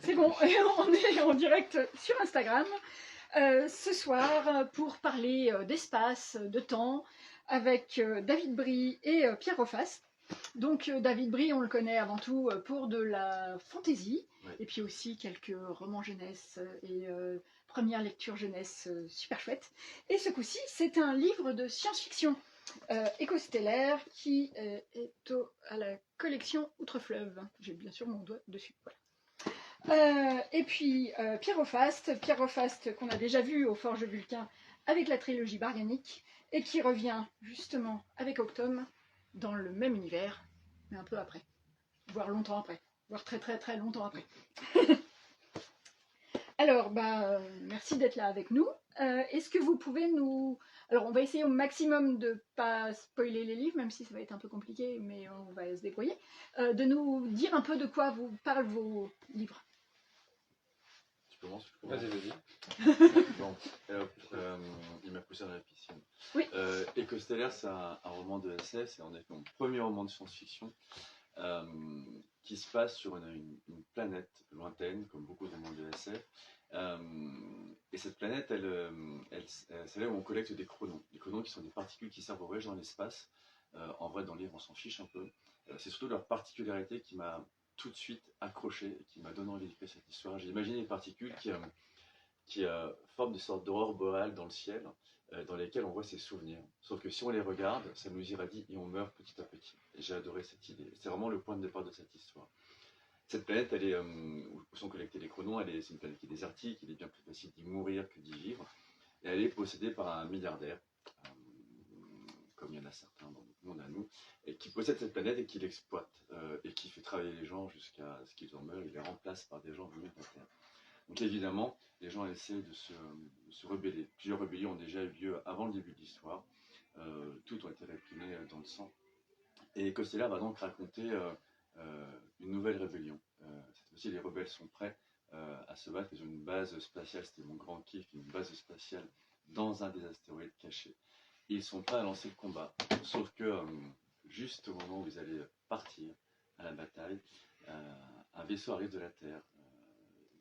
C'est bon, on est en direct sur Instagram ce soir pour parler d'espace, de temps, avec David Brie et Pierre Rofast. Donc David Brie, on le connaît avant tout pour de la fantaisie, Ouais. et puis aussi quelques romans jeunesse et premières lectures jeunesse super chouettes. Et ce coup-ci, c'est un livre de science-fiction écostellaire qui est à la collection Outre-Fleuve. J'ai bien sûr mon doigt dessus. Voilà. Et puis Pierre Rofast qu'on a déjà vu au Forge Vulcain avec la trilogie baryonique et qui revient justement avec Octome dans le même univers, mais un peu après, voire longtemps après, voire très très très longtemps après. Alors, merci d'être là avec nous. Est-ce que vous pouvez nous... Alors, on va essayer au maximum de ne pas spoiler les livres, même si ça va être un peu compliqué, mais on va se débrouiller. De nous dire un peu de quoi vous parlent vos livres. Tu commences? Vas-y. Bon, il m'a poussé dans la piscine. Oui. Écostellaire, c'est un roman de SF, c'est en effet mon premier roman de science-fiction qui se passe sur une planète lointaine, comme beaucoup de romans de SF. Et cette planète, c'est là où on collecte des chronons. Les chronons qui sont des particules qui servent au voyage dans l'espace. En vrai, dans le livre, on s'en fiche un peu. C'est surtout leur particularité qui m'a tout de suite accroché et qui m'a donné envie d'écrire cette histoire. J'ai imaginé des particules qui forment des sortes d'aurores boréales dans le ciel, dans lesquelles on voit ses souvenirs. Sauf que si on les regarde, ça nous irradie et on meurt petit à petit. Et j'ai adoré cette idée. C'est vraiment le point de départ de cette histoire. Cette planète, elle est, où sont collectés les chronons, c'est une planète qui est désertique, il est bien plus facile d'y mourir que d'y vivre. Et elle est possédée par un milliardaire, comme il y en a certains dans notre monde à nous, et qui possède cette planète et qui l'exploite, et qui fait travailler les gens jusqu'à ce qu'ils en meurent. Il les remplace par des gens venus de la Terre. Donc évidemment, les gens essaient de se rebeller. Plusieurs rébellions ont déjà eu lieu avant le début de l'histoire. Toutes ont été réprimées dans le sang. Et Écostellaire va donc raconter une nouvelle rébellion. Cette fois-ci, les rebelles sont prêts à se battre. Ils ont une base spatiale, c'était mon grand kiff, une base spatiale dans un des astéroïdes cachés. Et ils sont prêts à lancer le combat. Sauf que juste au moment où vous allez partir à la bataille, un vaisseau arrive de la Terre,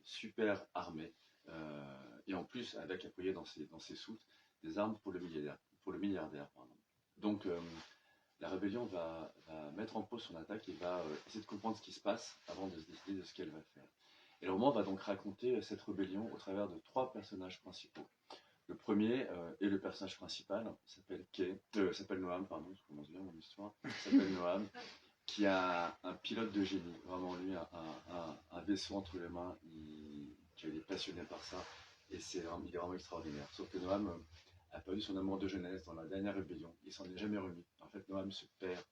super armé, et en plus avec appuyé dans ses soutes des armes pour le milliardaire. Donc la rébellion va mettre en pause son attaque et va essayer de comprendre ce qui se passe avant de se décider de ce qu'elle va faire. Et le roman va donc raconter cette rébellion au travers de 3 personnages principaux. Le premier est le personnage principal, s'appelle Noam, pardon, je commence bien mon histoire, s'appelle Noam, qui a un pilote de génie, vraiment lui, un vaisseau entre les mains, il est passionné par ça, et il est vraiment extraordinaire. Sauf que Noam a perdu son amour de jeunesse dans la dernière rébellion, il s'en est jamais remis. En fait, Noam se perd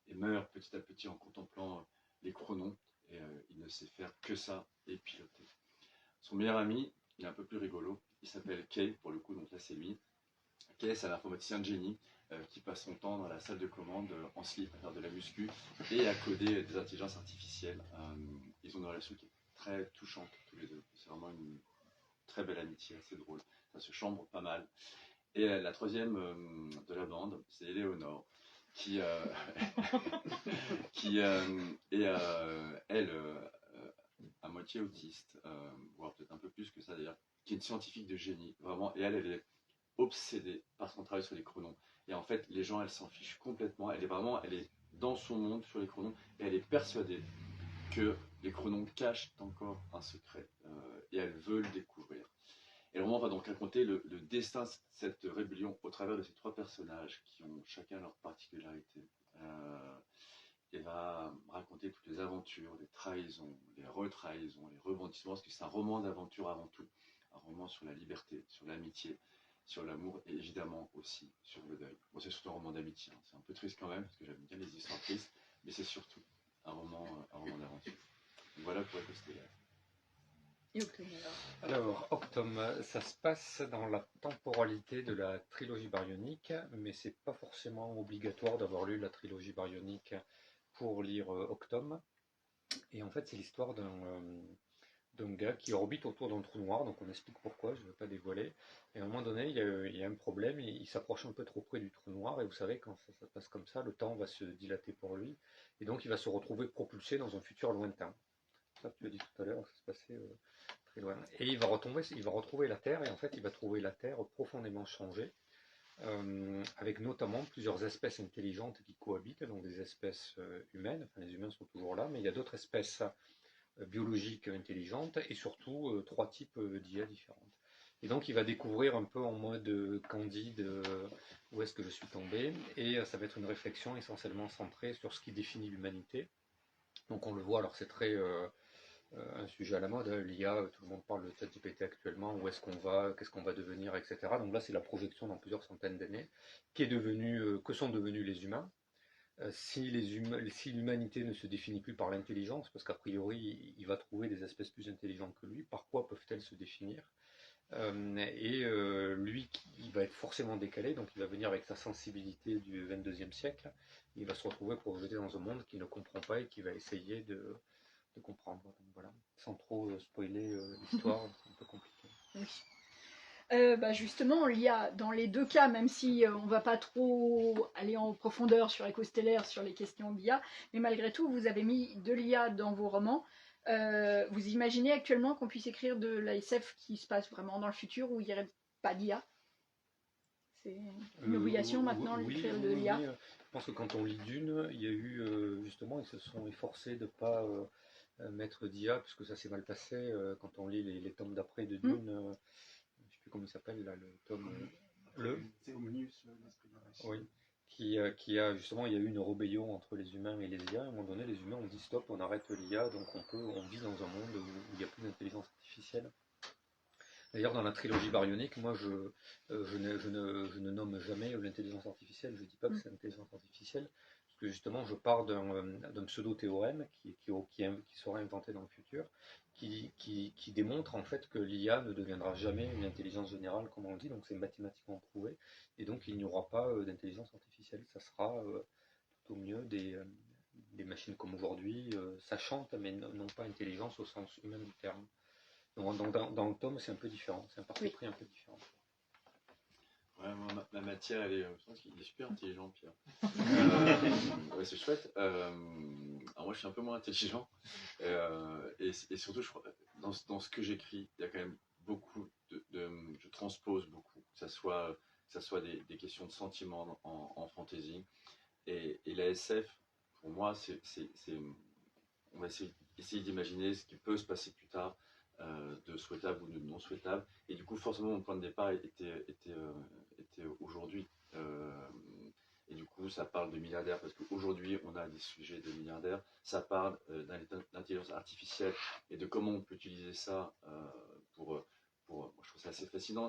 et meurt petit à petit en contemplant les chronons, et il ne sait faire que ça, et piloter. Son meilleur ami, il est un peu plus rigolo, il s'appelle Kay, pour le coup, donc là c'est lui. Kay, c'est un informaticien de génie qui passe son temps dans la salle de commande en slip à faire de la muscu et à coder des intelligences artificielles. Ils ont une relation qui est très touchante tous les deux. C'est vraiment une très belle amitié, assez drôle. Ça se chambre pas mal. Et la troisième de la bande, c'est Éléonore, qui est, elle, à moitié autiste, voire peut-être un peu plus que ça d'ailleurs, qui est une scientifique de génie, vraiment, et elle est obsédée par son travail sur les chronons. Et en fait, les gens, elle s'en fiche complètement. Elle est dans son monde sur les chronons, et elle est persuadée que les chronons cachent encore un secret, et elle veut le découvrir. Et le roman va donc raconter le destin de cette rébellion au travers de ces 3 personnages qui ont chacun leur particularité. Et va raconter toutes les aventures, les trahisons, les retrahisons, les rebondissements, parce que c'est un roman d'aventure avant tout, un roman sur la liberté, sur l'amitié, sur l'amour et évidemment aussi sur le deuil. Bon, c'est surtout un roman d'amitié, hein. C'est un peu triste quand même, parce que j'aime bien les histoires tristes, mais c'est surtout un roman d'aventure. Donc voilà pour Écostellaire. Et Octome Alors, Octome, ça se passe dans la temporalité de la trilogie baryonique, mais c'est pas forcément obligatoire d'avoir lu la trilogie baryonique pour lire Octome. Et en fait, c'est l'histoire d'un gars qui orbite autour d'un trou noir, donc on explique pourquoi, je ne vais pas dévoiler. Et à un moment donné, il y a un problème, il s'approche un peu trop près du trou noir, et vous savez, quand ça se passe comme ça, le temps va se dilater pour lui, et donc il va se retrouver propulsé dans un futur lointain. ça tu as dit tout à l'heure, ça se passait très loin. Et il va retrouver la Terre, et en fait il va trouver la Terre profondément changée, avec notamment plusieurs espèces intelligentes qui cohabitent, donc des espèces humaines, enfin les humains sont toujours là, mais il y a d'autres espèces biologiques intelligentes, et surtout 3 types d'IA différentes. Et donc il va découvrir un peu en mode candide où est-ce que je suis tombé, et ça va être une réflexion essentiellement centrée sur ce qui définit l'humanité. Donc on le voit, alors c'est très un sujet à la mode, hein, l'IA, tout le monde parle de ChatGPT actuellement, où est-ce qu'on va, qu'est-ce qu'on va devenir, etc. Donc là c'est la projection dans plusieurs centaines d'années, que sont devenus les humains. Si l'humanité ne se définit plus par l'intelligence, parce qu'a priori il va trouver des espèces plus intelligentes que lui, par quoi peuvent-elles se définir? Lui, il va être forcément décalé, donc il va venir avec sa sensibilité du 22e siècle, il va se retrouver projeté dans un monde qu'il ne comprend pas et qu'il va essayer de comprendre. Donc voilà, sans trop spoiler l'histoire, c'est un peu compliqué. Oui. Justement, il y a dans les deux cas, même si on ne va pas trop aller en profondeur sur Écostellaire, sur les questions d'IA, mais malgré tout, vous avez mis de l'IA dans vos romans. Vous imaginez actuellement qu'on puisse écrire de la SF qui se passe vraiment dans le futur où il n'y aurait pas d'IA? C'est une obligation maintenant d'écrire de l'IA? Oui. Je pense que quand on lit Dune, il y a eu justement, ils se sont efforcés de ne pas mettre d'IA, puisque ça s'est mal passé. Quand on lit les tomes d'après de Dune, je ne sais plus comment il s'appelle, là, le tome. C'est Omnius, l'esprit de la machine. Oui. Qui a justement, il y a eu une rébellion entre les humains et les IA. À un moment donné, les humains ont dit stop, on arrête l'IA, donc on vit dans un monde où il n'y a plus d'intelligence artificielle. D'ailleurs, dans la trilogie baryonique, moi, je ne nomme jamais l'intelligence artificielle. Je ne dis pas que c'est l'intelligence artificielle, parce que justement, je pars d'un pseudo-théorème qui sera inventé dans le futur, qui démontre en fait que l'IA ne deviendra jamais une intelligence générale, comme on le dit, donc c'est mathématiquement prouvé, et donc il n'y aura pas d'intelligence artificielle. Ça sera tout au mieux des machines comme aujourd'hui, sachantes, mais non pas intelligence au sens humain du terme. Donc dans le tome, c'est un peu différent, c'est un parti pris un peu différent. Ouais, moi, ma matière, je pense qu'il est super intelligent, Pierre. Ouais, c'est chouette. Alors moi, je suis un peu moins intelligent. Et surtout, je crois, dans ce que j'écris, il y a quand même beaucoup je transpose beaucoup, que ça soit des questions de sentiments en fantasy. Et la SF, pour moi, on va essayer d'imaginer ce qui peut se passer plus tard, de souhaitable ou de non souhaitable. Et du coup, forcément, mon point de départ était aujourd'hui. Et du coup, ça parle de milliardaires, parce qu'aujourd'hui, on a des sujets de milliardaires. Ça parle d'intelligence artificielle et de comment on peut utiliser ça moi, je trouve ça assez fascinant.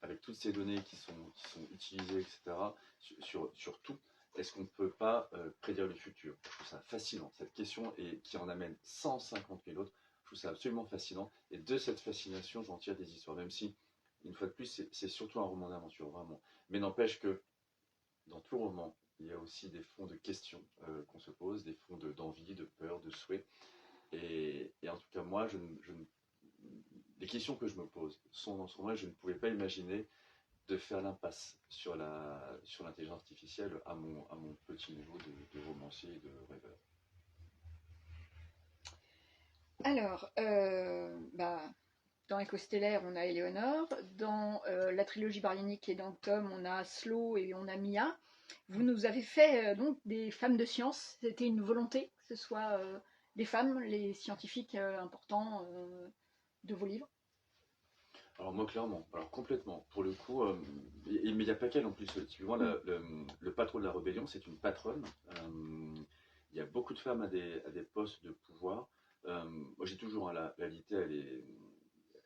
Avec toutes ces données qui sont utilisées, etc., sur tout, est-ce qu'on ne peut pas prédire le futur? Je trouve ça fascinant, cette question, et qui en amène 150 000 autres. Je trouve ça absolument fascinant. Et de cette fascination, j'en tire des histoires, même si, une fois de plus, c'est surtout un roman d'aventure, vraiment. Mais n'empêche que, dans tout roman, il y a aussi des fonds de questions qu'on se pose, des fonds d'envie, de peur, de souhait. Et en tout cas, moi, les questions que je me pose sont dans ce roman, et je ne pouvais pas imaginer de faire l'impasse sur l'intelligence artificielle à mon petit niveau de romancier et de rêveur. Alors, dans Écostellaire, on a Éléonore. Dans la trilogie baryonique et dans le tome, on a Slow et on a Mia. Vous nous avez fait donc des femmes de science. C'était une volonté que ce soit des femmes, les scientifiques importants de vos livres? Alors moi, clairement, alors complètement, pour le coup, mais il n'y a pas qu'elle en plus. Typiquement, le patron de la rébellion, c'est une patronne. Il y a beaucoup de femmes à des postes de pouvoir. Moi, j'ai toujours, hein, la litté,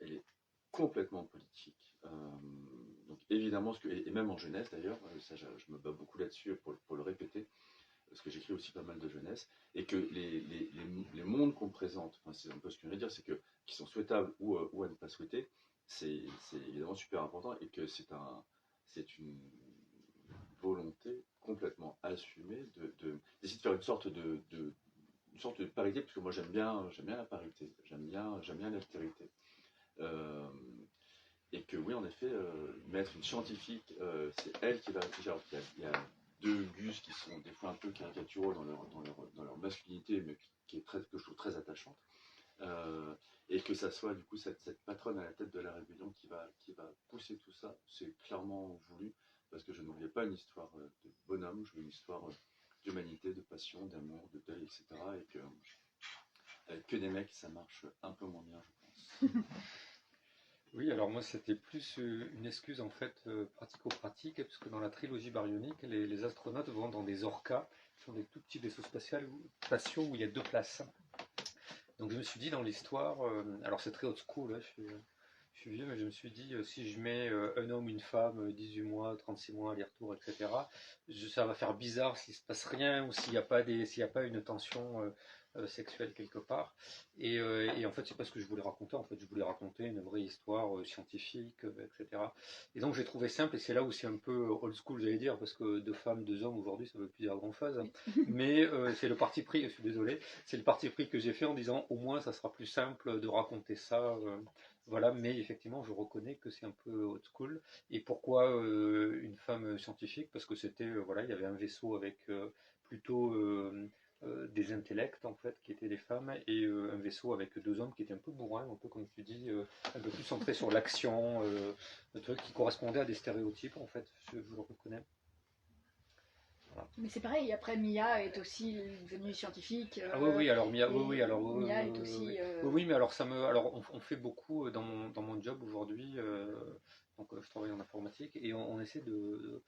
elle est complètement politique. Donc évidemment, et même en jeunesse d'ailleurs, ça, je me bats beaucoup là-dessus pour le répéter, parce que j'écris aussi pas mal de jeunesse, et que les mondes qu'on présente, enfin, c'est un peu ce que je veux dire, c'est que qui sont souhaitables ou à ne pas souhaiter, c'est évidemment super important, et que c'est une volonté complètement assumée d'essayer de faire une sorte de parité, parce que moi j'aime bien la parité, j'aime bien l'altérité. Et que oui, en effet, mettre une scientifique, c'est elle qui va réfléchir. Il y a deux gus qui sont des fois un peu caricaturaux dans leur masculinité, mais que je trouve très attachante. Et que ça soit du coup cette patronne à la tête de la rébellion qui va pousser tout ça, c'est clairement voulu, parce que je ne voulais pas une histoire de bonhomme, je voulais une histoire d'humanité, de passion, d'amour, de deuil, etc. Et que avec que des mecs, ça marche un peu moins bien, je pense. Oui, alors moi c'était plus une excuse en fait pratico-pratique, parce que dans la trilogie baryonique, les astronautes vont dans des orcas, qui sont des tout petits vaisseaux spatiaux où il y a 2 places. Donc je me suis dit dans l'histoire, alors c'est très old school, hein, je suis vieux, mais je me suis dit, si je mets un homme, une femme, 18 mois, 36 mois, aller-retour, etc., ça va faire bizarre s'il ne se passe rien ou s'il n'y a pas une tension sexuelle quelque part. Et en fait, c'est pas ce que je voulais raconter. En fait, je voulais raconter une vraie histoire scientifique, etc. Et donc, j'ai trouvé simple, et c'est là où c'est un peu old school, j'allais dire, parce que 2 femmes, 2 hommes, aujourd'hui, ça veut plus dire grand-chose. Mais c'est le parti pris, je suis désolé, c'est le parti pris que j'ai fait en disant, au moins, ça sera plus simple de raconter ça. Voilà, mais effectivement, je reconnais que c'est un peu old school. Et pourquoi une femme scientifique? Parce que c'était, voilà, il y avait un vaisseau avec plutôt des intellects, en fait, qui étaient des femmes, et un vaisseau avec 2 hommes qui étaient un peu bourrins, un peu comme tu dis, un peu plus centré sur l'action, un truc qui correspondait à des stéréotypes, en fait, je le reconnais. Voilà. Mais c'est pareil, après Mia est aussi devenue scientifique. Ah oui, oui, alors Mia, oui, oui, alors Mia oui, est aussi. oui, oui, oui, mais alors alors on fait beaucoup dans mon job aujourd'hui. Donc je travaille en informatique et on essaie de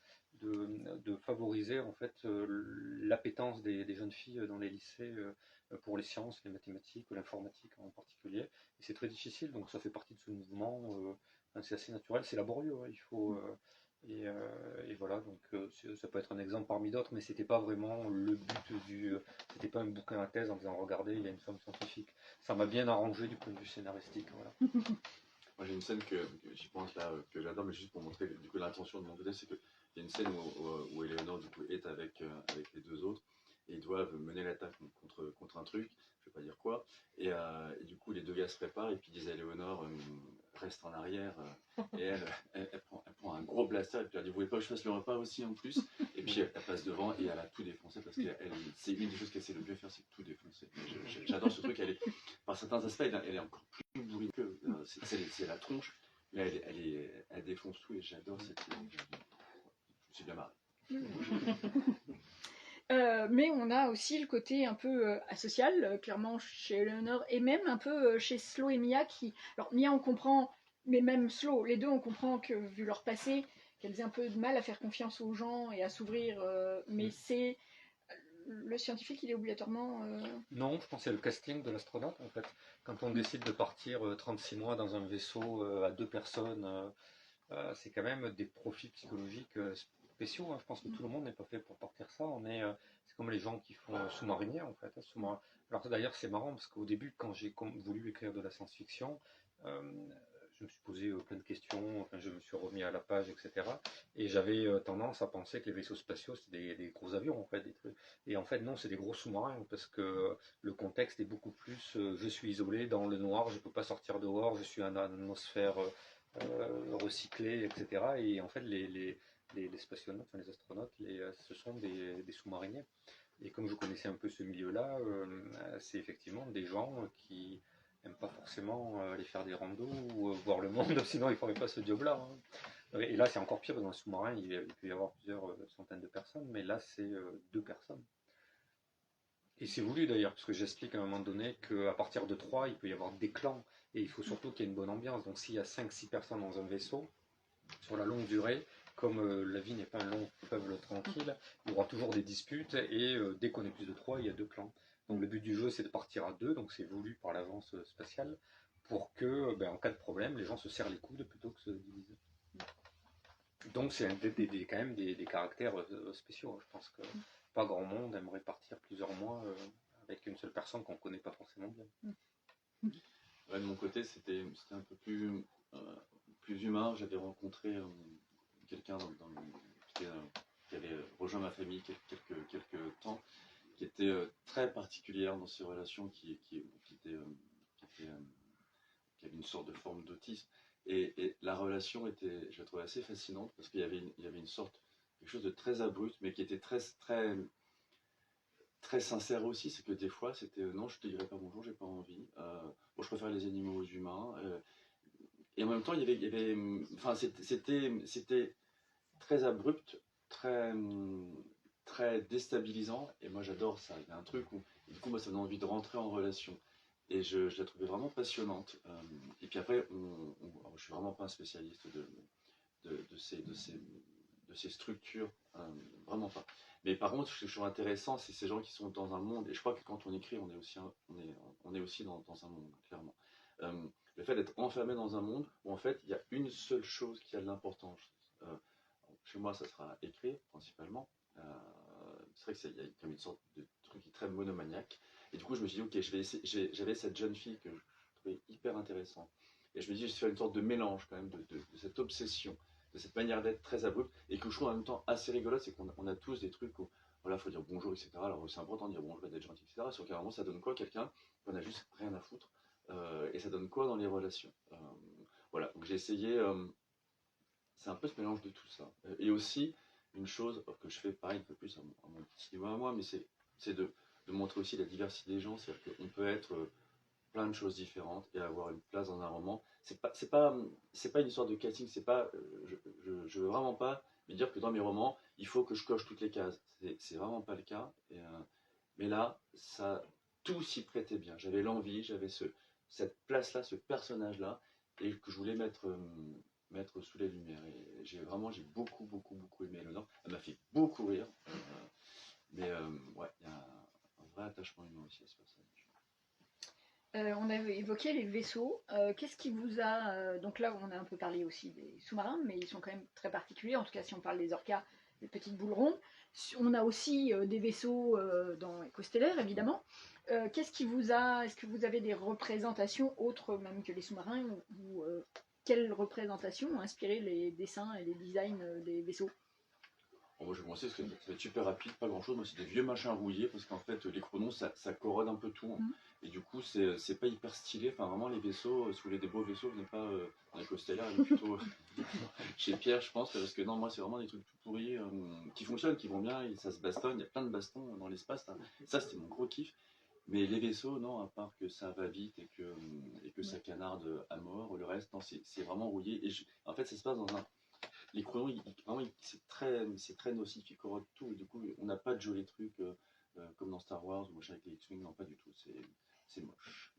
favoriser en fait l'appétence des jeunes filles dans les lycées pour les sciences, les mathématiques, l'informatique en particulier. Et c'est très difficile, donc ça fait partie de ce mouvement. Enfin, c'est assez naturel, c'est laborieux. Hein, il faut et voilà, donc ça peut être un exemple parmi d'autres, mais c'était pas vraiment le but c'était pas un bouquin à thèse en disant regardez, il y a une femme scientifique. Ça m'a bien arrangé du point de vue scénaristique, voilà. Moi j'ai une scène que j'y pense là, que j'adore, mais juste pour montrer du coup l'intention de mon côté, c'est qu'il y a une scène où Eleonore du coup est avec les 2 autres, et ils doivent mener l'attaque contre un truc, je vais pas dire quoi, et du coup les 2 gars se préparent, et puis ils disent à Eleonore, reste en arrière, et elle prend un gros blaster, et puis elle dit, vous voulez pas que je fasse le repas aussi en plus? Et puis elle passe devant, et elle a tout défoncé, parce que c'est une des choses qu'elle sait le mieux faire, c'est tout défoncer. J'adore ce truc, par certains aspects, elle est encore plus bourrine que, c'est la tronche, mais elle défonce tout, et j'adore cette scène. Je suis bien marré. Mais on a aussi le côté un peu asocial, clairement chez Eleanor, et même un peu chez Slow et Mia qui. Alors Mia on comprend, mais même Slow, les deux on comprend que vu leur passé, qu'elles aient un peu de mal à faire confiance aux gens et à s'ouvrir, mais c'est. Le scientifique il est obligatoirement. Non, je pense que c'est le casting de l'astronaute en fait. Quand on décide de partir 36 mois dans un vaisseau à 2 personnes, c'est quand même des profils psychologiques spéciaux. Hein. Je pense que tout le monde n'est pas fait pour partir ça. C'est comme les gens qui font sous-marinier en fait. Alors d'ailleurs c'est marrant parce qu'au début quand j'ai voulu écrire de la science-fiction, je me suis posé plein de questions, enfin, je me suis remis à la page, etc. Et j'avais tendance à penser que les vaisseaux spatiaux c'était des gros avions en fait, des trucs. Et en fait non, c'est des gros sous-marins parce que le contexte est beaucoup plus je suis isolé dans le noir, je ne peux pas sortir dehors, je suis en atmosphère recyclés, etc. Et en fait, les spationautes, enfin les astronautes, ce sont des sous-mariniers. Et comme je connaissais un peu ce milieu-là, c'est effectivement des gens qui n'aiment pas forcément aller faire des randos ou voir le monde, sinon ils ne feraient pas ce job-là. Hein. Et là, c'est encore pire, dans un sous-marin, il peut y avoir plusieurs centaines de personnes, mais là, c'est 2 personnes. Et c'est voulu d'ailleurs, parce que j'explique à un moment donné qu'à partir de 3, il peut y avoir des clans, et il faut surtout qu'il y ait une bonne ambiance. Donc s'il y a 5-6 personnes dans un vaisseau, sur la longue durée, comme la vie n'est pas un long fleuve tranquille, il y aura toujours des disputes, et dès qu'on est plus de 3, il y a 2 clans. Donc le but du jeu, c'est de partir à 2, donc c'est voulu par l'agence spatiale, pour que, en cas de problème, les gens se serrent les coudes plutôt que se divisent. Donc c'est quand même des caractères spéciaux. Je pense que pas grand monde aimerait partir plusieurs mois avec une seule personne qu'on ne connaît pas forcément bien. Ouais, de mon côté, c'était un peu plus humain. J'avais rencontré quelqu'un qui avait rejoint ma famille quelques temps, qui était très particulière dans ses relations, qui avait une sorte de forme d'autisme. Et la relation je la trouvais assez fascinante parce qu'il y avait une sorte quelque chose de très abrupt, mais qui était très sincère aussi. C'est que des fois, c'était non, je te dirai pas bonjour, j'ai pas envie. Bon, je préfère les animaux aux humains. Et en même temps, enfin, c'était très abrupt, très déstabilisant. Et moi, j'adore ça. Il y a un truc où, du coup, moi, ça donne envie de rentrer en relation. Et je la trouvais vraiment passionnante. Et puis après, alors, je suis vraiment pas un spécialiste de ces structures, vraiment pas. Mais par contre, ce que je trouve intéressant, c'est ces gens qui sont dans un monde. Et je crois que quand on écrit, on est aussi dans un monde, clairement. Le fait d'être enfermé dans un monde où en fait il y a une seule chose qui a de l'importance. Euh, Chez moi, ça sera écrire principalement. C'est vrai qu'il y a comme une sorte de truc qui est très monomaniaque. Et du coup, je me suis dit, ok, je vais essayer. J'avais cette jeune fille que je trouvais hyper intéressante. Et je me dis, je vais faire une sorte de mélange quand même de cette obsession, de cette manière d'être très abrupte, et que je trouve en même temps assez rigolote, c'est qu'on a tous des trucs où, voilà, il faut dire bonjour, etc. Alors c'est important de dire bonjour, d'être gentil, etc. Sur carrément, ça donne quoi quelqu'un qu'on a juste rien à foutre, et ça donne quoi dans les relations. Voilà, donc j'ai essayé, c'est un peu ce mélange de tout ça. Et aussi, une chose que je fais pareil un peu plus à mon petit niveau à moi, mais c'est de montrer aussi la diversité des gens, c'est-à-dire qu'on peut être plein de choses différentes et avoir une place dans un roman. C'est pas une histoire de casting, c'est pas, je veux vraiment pas me dire que dans mes romans, il faut que je coche toutes les cases. C'est vraiment pas le cas. Mais là, tout s'y prêtait bien. J'avais l'envie, j'avais cette place-là, ce personnage-là, et que je voulais mettre sous les lumières. Et j'ai beaucoup aimé Eleanor. Elle m'a fait beaucoup rire. Mais ouais, il y a un vrai attachement humain aussi à ce personnage. On avait évoqué les vaisseaux. Qu'est-ce qui vous a... donc là, on a un peu parlé aussi des sous-marins, mais ils sont quand même très particuliers. En tout cas, si on parle des orcas, des petites boules rondes. On a aussi des vaisseaux dans Écostellaire, évidemment. Qu'est-ce qui vous a... Est-ce que vous avez des représentations autres même que les sous-marins ou quelles représentations ont inspiré les dessins et les designs des vaisseaux? Bon, moi je vais commencer parce que ça va être super rapide, pas grand chose. Moi c'est des vieux machins rouillés parce qu'en fait les chronos ça corrode un peu tout. Hein. Et du coup c'est pas hyper stylé. Enfin vraiment les vaisseaux, si vous voulez des beaux vaisseaux, venez pas dans les Costellaires, allez plutôt chez Pierre je pense. Parce que non, moi c'est vraiment des trucs tout pourris qui fonctionnent, qui vont bien, et ça se bastonne. Il y a plein de bastons dans l'espace. Hein. Ça c'était mon gros kiff. Mais les vaisseaux, non, à part que ça va vite et que ça canarde à mort, le reste, non, c'est vraiment rouillé. En fait, ça se passe dans un. Les chronos, vraiment, c'est très nocif, ils corrodent tout. Et du coup, on n'a pas de jolis trucs comme dans Star Wars ou machin avec les X-Wing, non, pas du tout. C'est moche.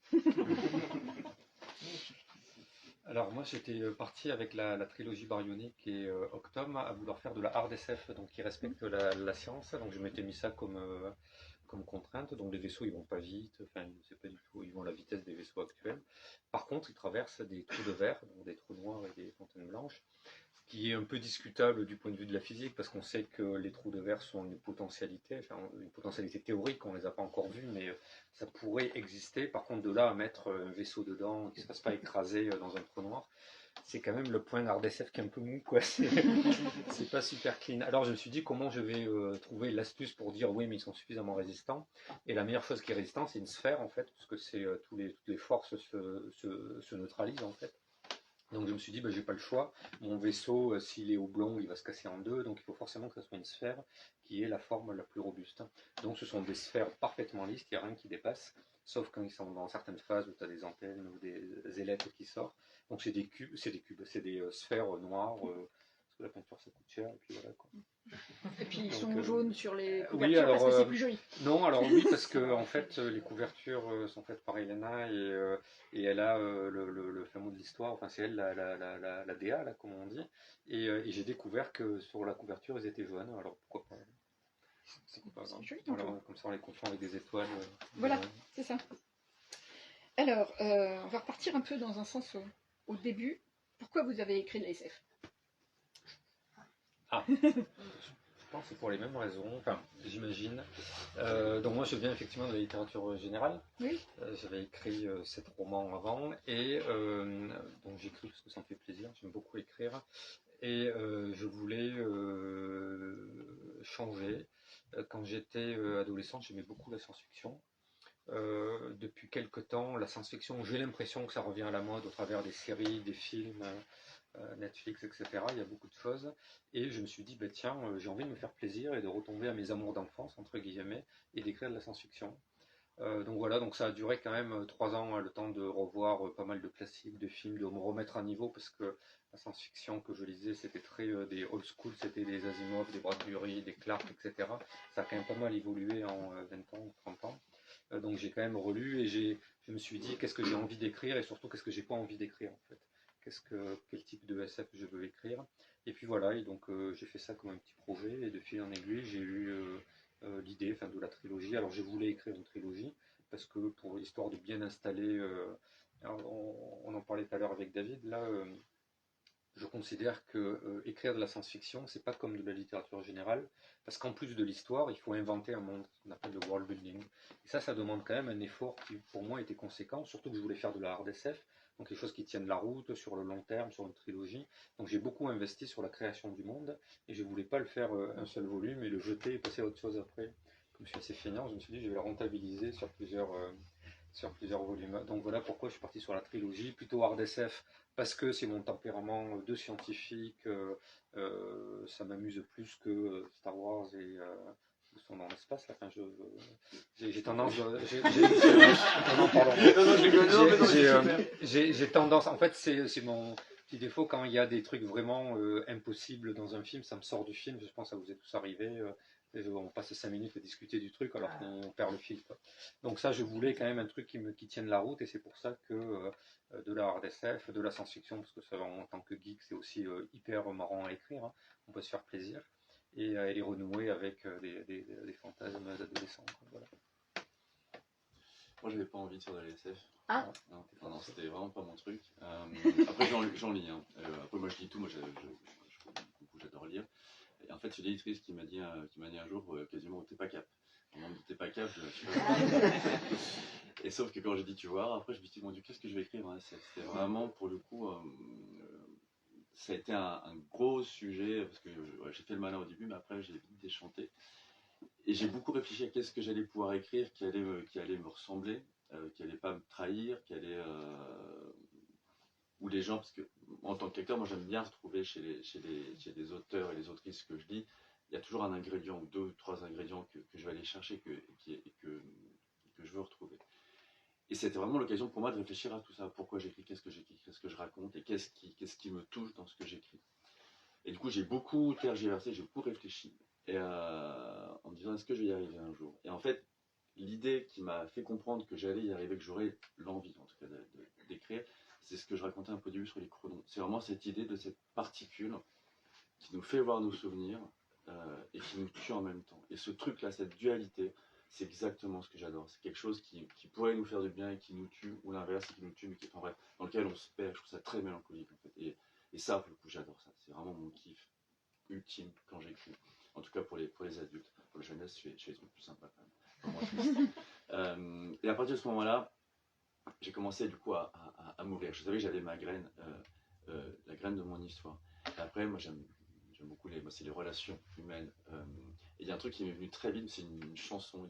Alors moi j'étais parti avec la trilogie baryonique et Octom à vouloir faire de la hard SF, donc qui respecte la science, donc je m'étais mis ça comme contrainte, donc les vaisseaux ils vont pas vite, enfin c'est pas du tout, ils vont à la vitesse des vaisseaux actuels. Par contre ils traversent des trous de verre, donc des trous noirs et des fontaines blanches, ce qui est un peu discutable du point de vue de la physique, parce qu'on sait que les trous de verre sont une potentialité théorique, on les a pas encore vus, mais ça pourrait exister. Par contre, de là à mettre un vaisseau dedans qui ne se fasse pas écraser dans un trou noir, c'est quand même le point d'RDSF qui est un peu mou, quoi. C'est pas super clean. Alors je me suis dit comment je vais trouver l'astuce pour dire oui, mais ils sont suffisamment résistants. Et la meilleure chose qui est résistante, c'est une sphère en fait, parce que c'est toutes les forces se neutralisent en fait. Donc je me suis dit, bah, j'ai pas le choix. Mon vaisseau, s'il est oblong, il va se casser en deux. Donc il faut forcément que ce soit une sphère qui ait la forme la plus robuste. Donc ce sont des sphères parfaitement lisses, il n'y a rien qui dépasse. Sauf quand ils sont dans certaines phases où tu as des antennes ou des ailettes qui sortent. Donc c'est des sphères noires. Parce que la peinture ça coûte cher. Et puis voilà quoi. Et puis ils sont jaunes sur les couvertures oui, alors, parce que c'est plus joli. Non, alors oui, parce que en fait les couvertures sont faites par Elena et elle a le fin mot de l'histoire, enfin c'est elle la DA, là, comme on dit, et j'ai découvert que sur la couverture ils étaient jaunes, alors pourquoi pas. C'est pas grave. Joli, voilà, comme ça on les confond avec des étoiles. Voilà, c'est ça. Alors, on va repartir un peu dans un sens au début. Pourquoi vous avez écrit de la SF? Ah, je pense que c'est pour les mêmes raisons, enfin j'imagine. Donc moi je viens effectivement de la littérature générale. Oui. J'avais écrit 7 romans avant et donc j'écris parce que ça me fait plaisir, j'aime beaucoup écrire. Et je voulais changer. Quand j'étais adolescente, j'aimais beaucoup la science-fiction. depuis quelque temps, la science-fiction, j'ai l'impression que ça revient à la mode au travers des séries, des films, Netflix, etc. Il y a beaucoup de choses. Et je me suis dit, bah, tiens, j'ai envie de me faire plaisir et de retomber à mes amours d'enfance, entre guillemets, et d'écrire de la science-fiction. Donc voilà, donc ça a duré quand même 3 ans, hein, le temps de revoir pas mal de classiques, de films, de me remettre à niveau, parce que la science-fiction que je lisais, c'était très des old school, c'était des Asimov, des Bradbury, des Clarke, etc. Ça a quand même pas mal évolué en 20 ans, 30 ans. Donc j'ai quand même relu et je me suis dit qu'est-ce que j'ai envie d'écrire et surtout qu'est-ce que j'ai pas envie d'écrire en fait. Quel type de SF je veux écrire. Et puis voilà, et donc j'ai fait ça comme un petit projet et de fil en aiguille, j'ai eu l'idée de la trilogie. Alors je voulais écrire une trilogie parce que pour l'histoire de bien installer, on en parlait tout à l'heure avec David, là je considère que écrire de la science-fiction, c'est pas comme de la littérature générale, parce qu'en plus de l'histoire, il faut inventer un monde, ce qu'on appelle le world building. Et ça demande quand même un effort qui, pour moi, était conséquent, surtout que je voulais faire de la hard SF, donc les choses qui tiennent la route sur le long terme, sur une trilogie. Donc j'ai beaucoup investi sur la création du monde, et je voulais pas le faire un seul volume et le jeter et passer à autre chose après. Comme je suis assez feignant, je me suis dit je vais le rentabiliser sur plusieurs volumes. Donc voilà pourquoi je suis parti sur la trilogie, plutôt hard SF, parce que c'est mon tempérament de scientifique, ça m'amuse plus que Star Wars et ils sont dans l'espace. Enfin, j'ai tendance, j'ai tendance, en fait, c'est mon petit défaut quand il y a des trucs vraiment impossibles dans un film, ça me sort du film. Je pense que ça vous est tous arrivé. On passe 5 minutes à discuter du truc alors qu'on perd le fil, quoi. Donc ça, je voulais quand même un truc qui tienne la route et c'est pour ça que de la hard SF, de la science-fiction, parce que ça, en tant que geek, c'est aussi hyper marrant à écrire, hein. On peut se faire plaisir et renouer avec des fantasmes d'adolescents. Voilà. Moi, j'avais pas envie de faire de la SF. Ah. Non, c'était vraiment pas mon truc. Après, j'en lis. Hein. Après, moi, je lis tout. Moi, j'adore lire. Et en fait, c'est l'éditrice qui m'a dit un jour, quasiment, t'es pas cap. Vraiment, t'es pas cap. Et sauf que quand j'ai dit, tu vois, après, je me suis dit, mon Dieu, qu'est-ce que je vais écrire hein. C'était vraiment, pour le coup, ça a été un gros sujet, parce que j'ai fait le malin au début, mais après, j'ai vite déchanté. Et j'ai beaucoup réfléchi à qu'est-ce que j'allais pouvoir écrire qui allait me ressembler, qui allait pas me trahir, ou les gens, parce que en tant qu'acteur, moi j'aime bien retrouver chez les auteurs et les autrices que je lis, il y a toujours un ingrédient ou 2 ou 3 ingrédients que je vais aller chercher que je veux retrouver. Et c'était vraiment l'occasion pour moi de réfléchir à tout ça. Pourquoi j'écris, qu'est-ce que je raconte et qu'est-ce qui me touche dans ce que j'écris. Et du coup, j'ai beaucoup tergiversé, j'ai beaucoup réfléchi et, en me disant est-ce que je vais y arriver un jour. Et en fait, l'idée qui m'a fait comprendre que j'allais y arriver, que j'aurais l'envie en tout cas d'écrire, c'est ce que je racontais un peu au début sur les chronos. C'est vraiment cette idée de cette particule qui nous fait voir nos souvenirs et qui nous tue en même temps. Et ce truc-là, cette dualité, c'est exactement ce que j'adore. C'est quelque chose qui pourrait nous faire du bien et qui nous tue, ou l'inverse, qui nous tue, mais qui, enfin bref, dans lequel on se perd. Je trouve ça très mélancolique en fait. Et ça, pour le coup, j'adore ça. C'est vraiment mon kiff ultime quand j'écris. En tout cas pour les adultes. Pour la jeunesse, je fais des trucs plus sympas quand même. Et à partir de ce moment-là, j'ai commencé du coup à m'ouvrir. Je savais que j'avais ma graine, la graine de mon histoire. Et après, moi j'aime beaucoup c'est les relations humaines. Et il y a un truc qui m'est venu très vite, c'est une chanson,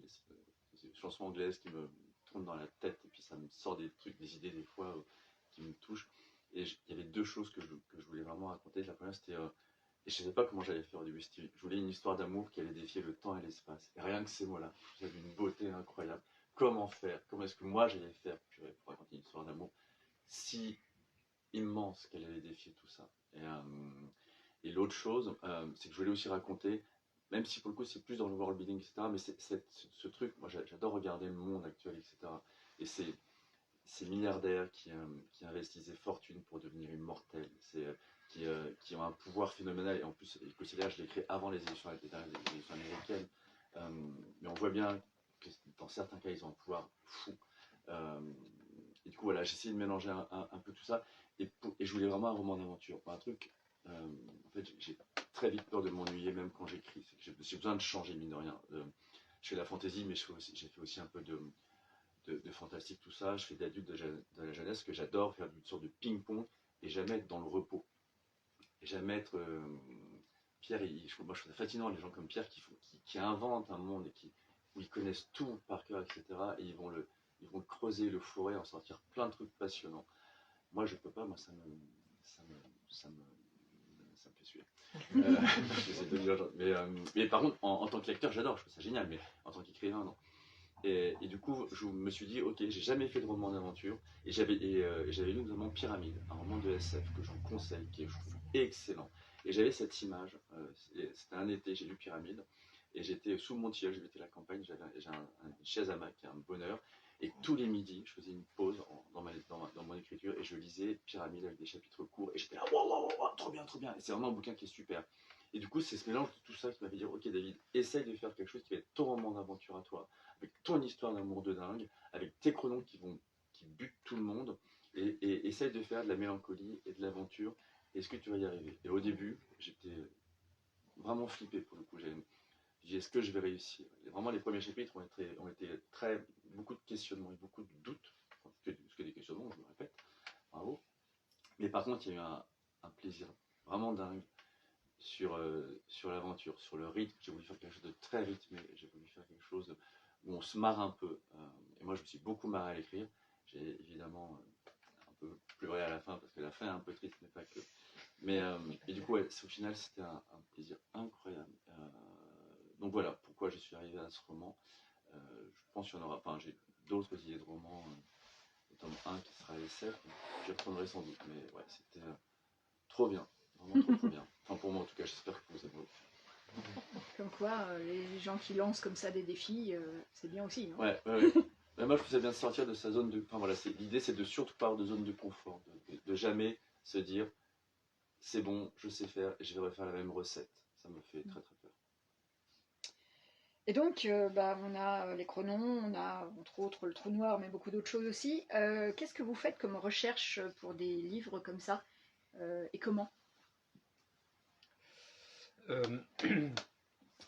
c'est une chanson anglaise qui me tourne dans la tête et puis ça me sort des trucs, des idées des fois qui me touchent. Et il y avait 2 choses que je voulais vraiment raconter. La première c'était, et je ne savais pas comment j'allais faire au début, je voulais une histoire d'amour qui allait défier le temps et l'espace. Et rien que ces mots-là, j'avais une beauté incroyable. Comment faire? Comment est-ce que moi j'allais faire pour raconter une histoire d'amour si immense qu'elle allait défier tout ça. Et l'autre chose, c'est que je voulais aussi raconter, même si pour le coup c'est plus dans le world building, etc., mais ce truc, moi j'adore regarder le monde actuel, etc. Et ces milliardaires qui investissent des fortunes pour devenir immortels, qui ont un pouvoir phénoménal, et en plus, je l'ai écrit avant les élections américaines, mais on voit bien que dans certains cas, ils ont un pouvoir fou. Et du coup, voilà, j'ai essayé de mélanger un peu tout ça, et je voulais vraiment un roman d'aventure, pas un truc. En fait, j'ai très vite peur de m'ennuyer, même quand j'écris. J'ai besoin de changer, mine de rien. Je fais de la fantaisie, mais j'ai fait aussi un peu de fantastique, tout ça. Je fais d'adulte, de la jeunesse, que j'adore faire une sorte de ping-pong et jamais être dans le repos. Et jamais être. Pierre, moi je trouve ça fascinant, les gens comme Pierre qui inventent un monde et qui où ils connaissent tout par cœur, etc. Et ils vont creuser le fourré, en sortir plein de trucs passionnants. Moi, je peux pas, moi, ça me fait suer. Mais par contre, en tant que lecteur, j'adore, je trouve ça génial, mais en tant qu'écrivain, non. Et du coup, je me suis dit, ok, j'ai jamais fait de roman d'aventure, et j'avais lu notamment Pyramide, un roman de SF que je vous conseille, qui est, je trouve, excellent. Et j'avais cette image, c'était un été, j'ai lu Pyramide, et j'étais sous mon tilleul, j'habitais la campagne, j'ai une chaise hamac, qui est un bonheur, et tous les midis, je faisais une pause dans mon écriture, et je lisais Pyramide avec des chapitres courts, et j'étais là, waouh, trop bien, trop bien, et c'est vraiment un bouquin qui est super. Et du coup, c'est ce mélange de tout ça qui m'a fait dire, ok David, essaye de faire quelque chose qui va être ton roman d'aventure à toi, avec ton histoire d'amour de dingue, avec tes chronos qui butent tout le monde, et essaye de faire de la mélancolie et de l'aventure. Est-ce que tu vas y arriver? Et au début, j'étais vraiment flippé pour le coup. J'ai dit, est-ce que je vais réussir? Et vraiment, les premiers chapitres ont été beaucoup de questionnements et beaucoup de doutes, ce que des questionnements, je me répète, bravo. Mais par contre, il y a eu un plaisir vraiment dingue sur l'aventure, sur le rythme. J'ai voulu faire quelque chose de très rythmé, j'ai voulu faire quelque chose où on se marre un peu. Et moi, je me suis beaucoup marré à l'écrire. J'ai évidemment un peu pleuré à la fin, parce que la fin est un peu triste, mais pas que. Et du coup, ouais, au final, c'était un plaisir incroyable. Donc voilà pourquoi je suis arrivé à ce roman. Je pense qu'il y en aura, enfin, j'ai d'autres idées de romans, le tome 1 qui sera SF, j'y retournerai sans doute, mais ouais, c'était trop bien, vraiment trop bien. Enfin, pour moi en tout cas, j'espère que vous aimez. Comme quoi, les gens qui lancent comme ça des défis, c'est bien aussi. Hein. Ouais. Mais moi, je trouve ça bien de sortir de sa zone de. Enfin voilà, l'idée, c'est de surtout pas avoir de zone de confort, de jamais se dire c'est bon, je sais faire et je vais refaire la même recette. Ça me fait très très peur. Et donc, on a les chronons, on a entre autres le trou noir, mais beaucoup d'autres choses aussi. Qu'est-ce que vous faites comme recherche pour des livres comme ça et comment?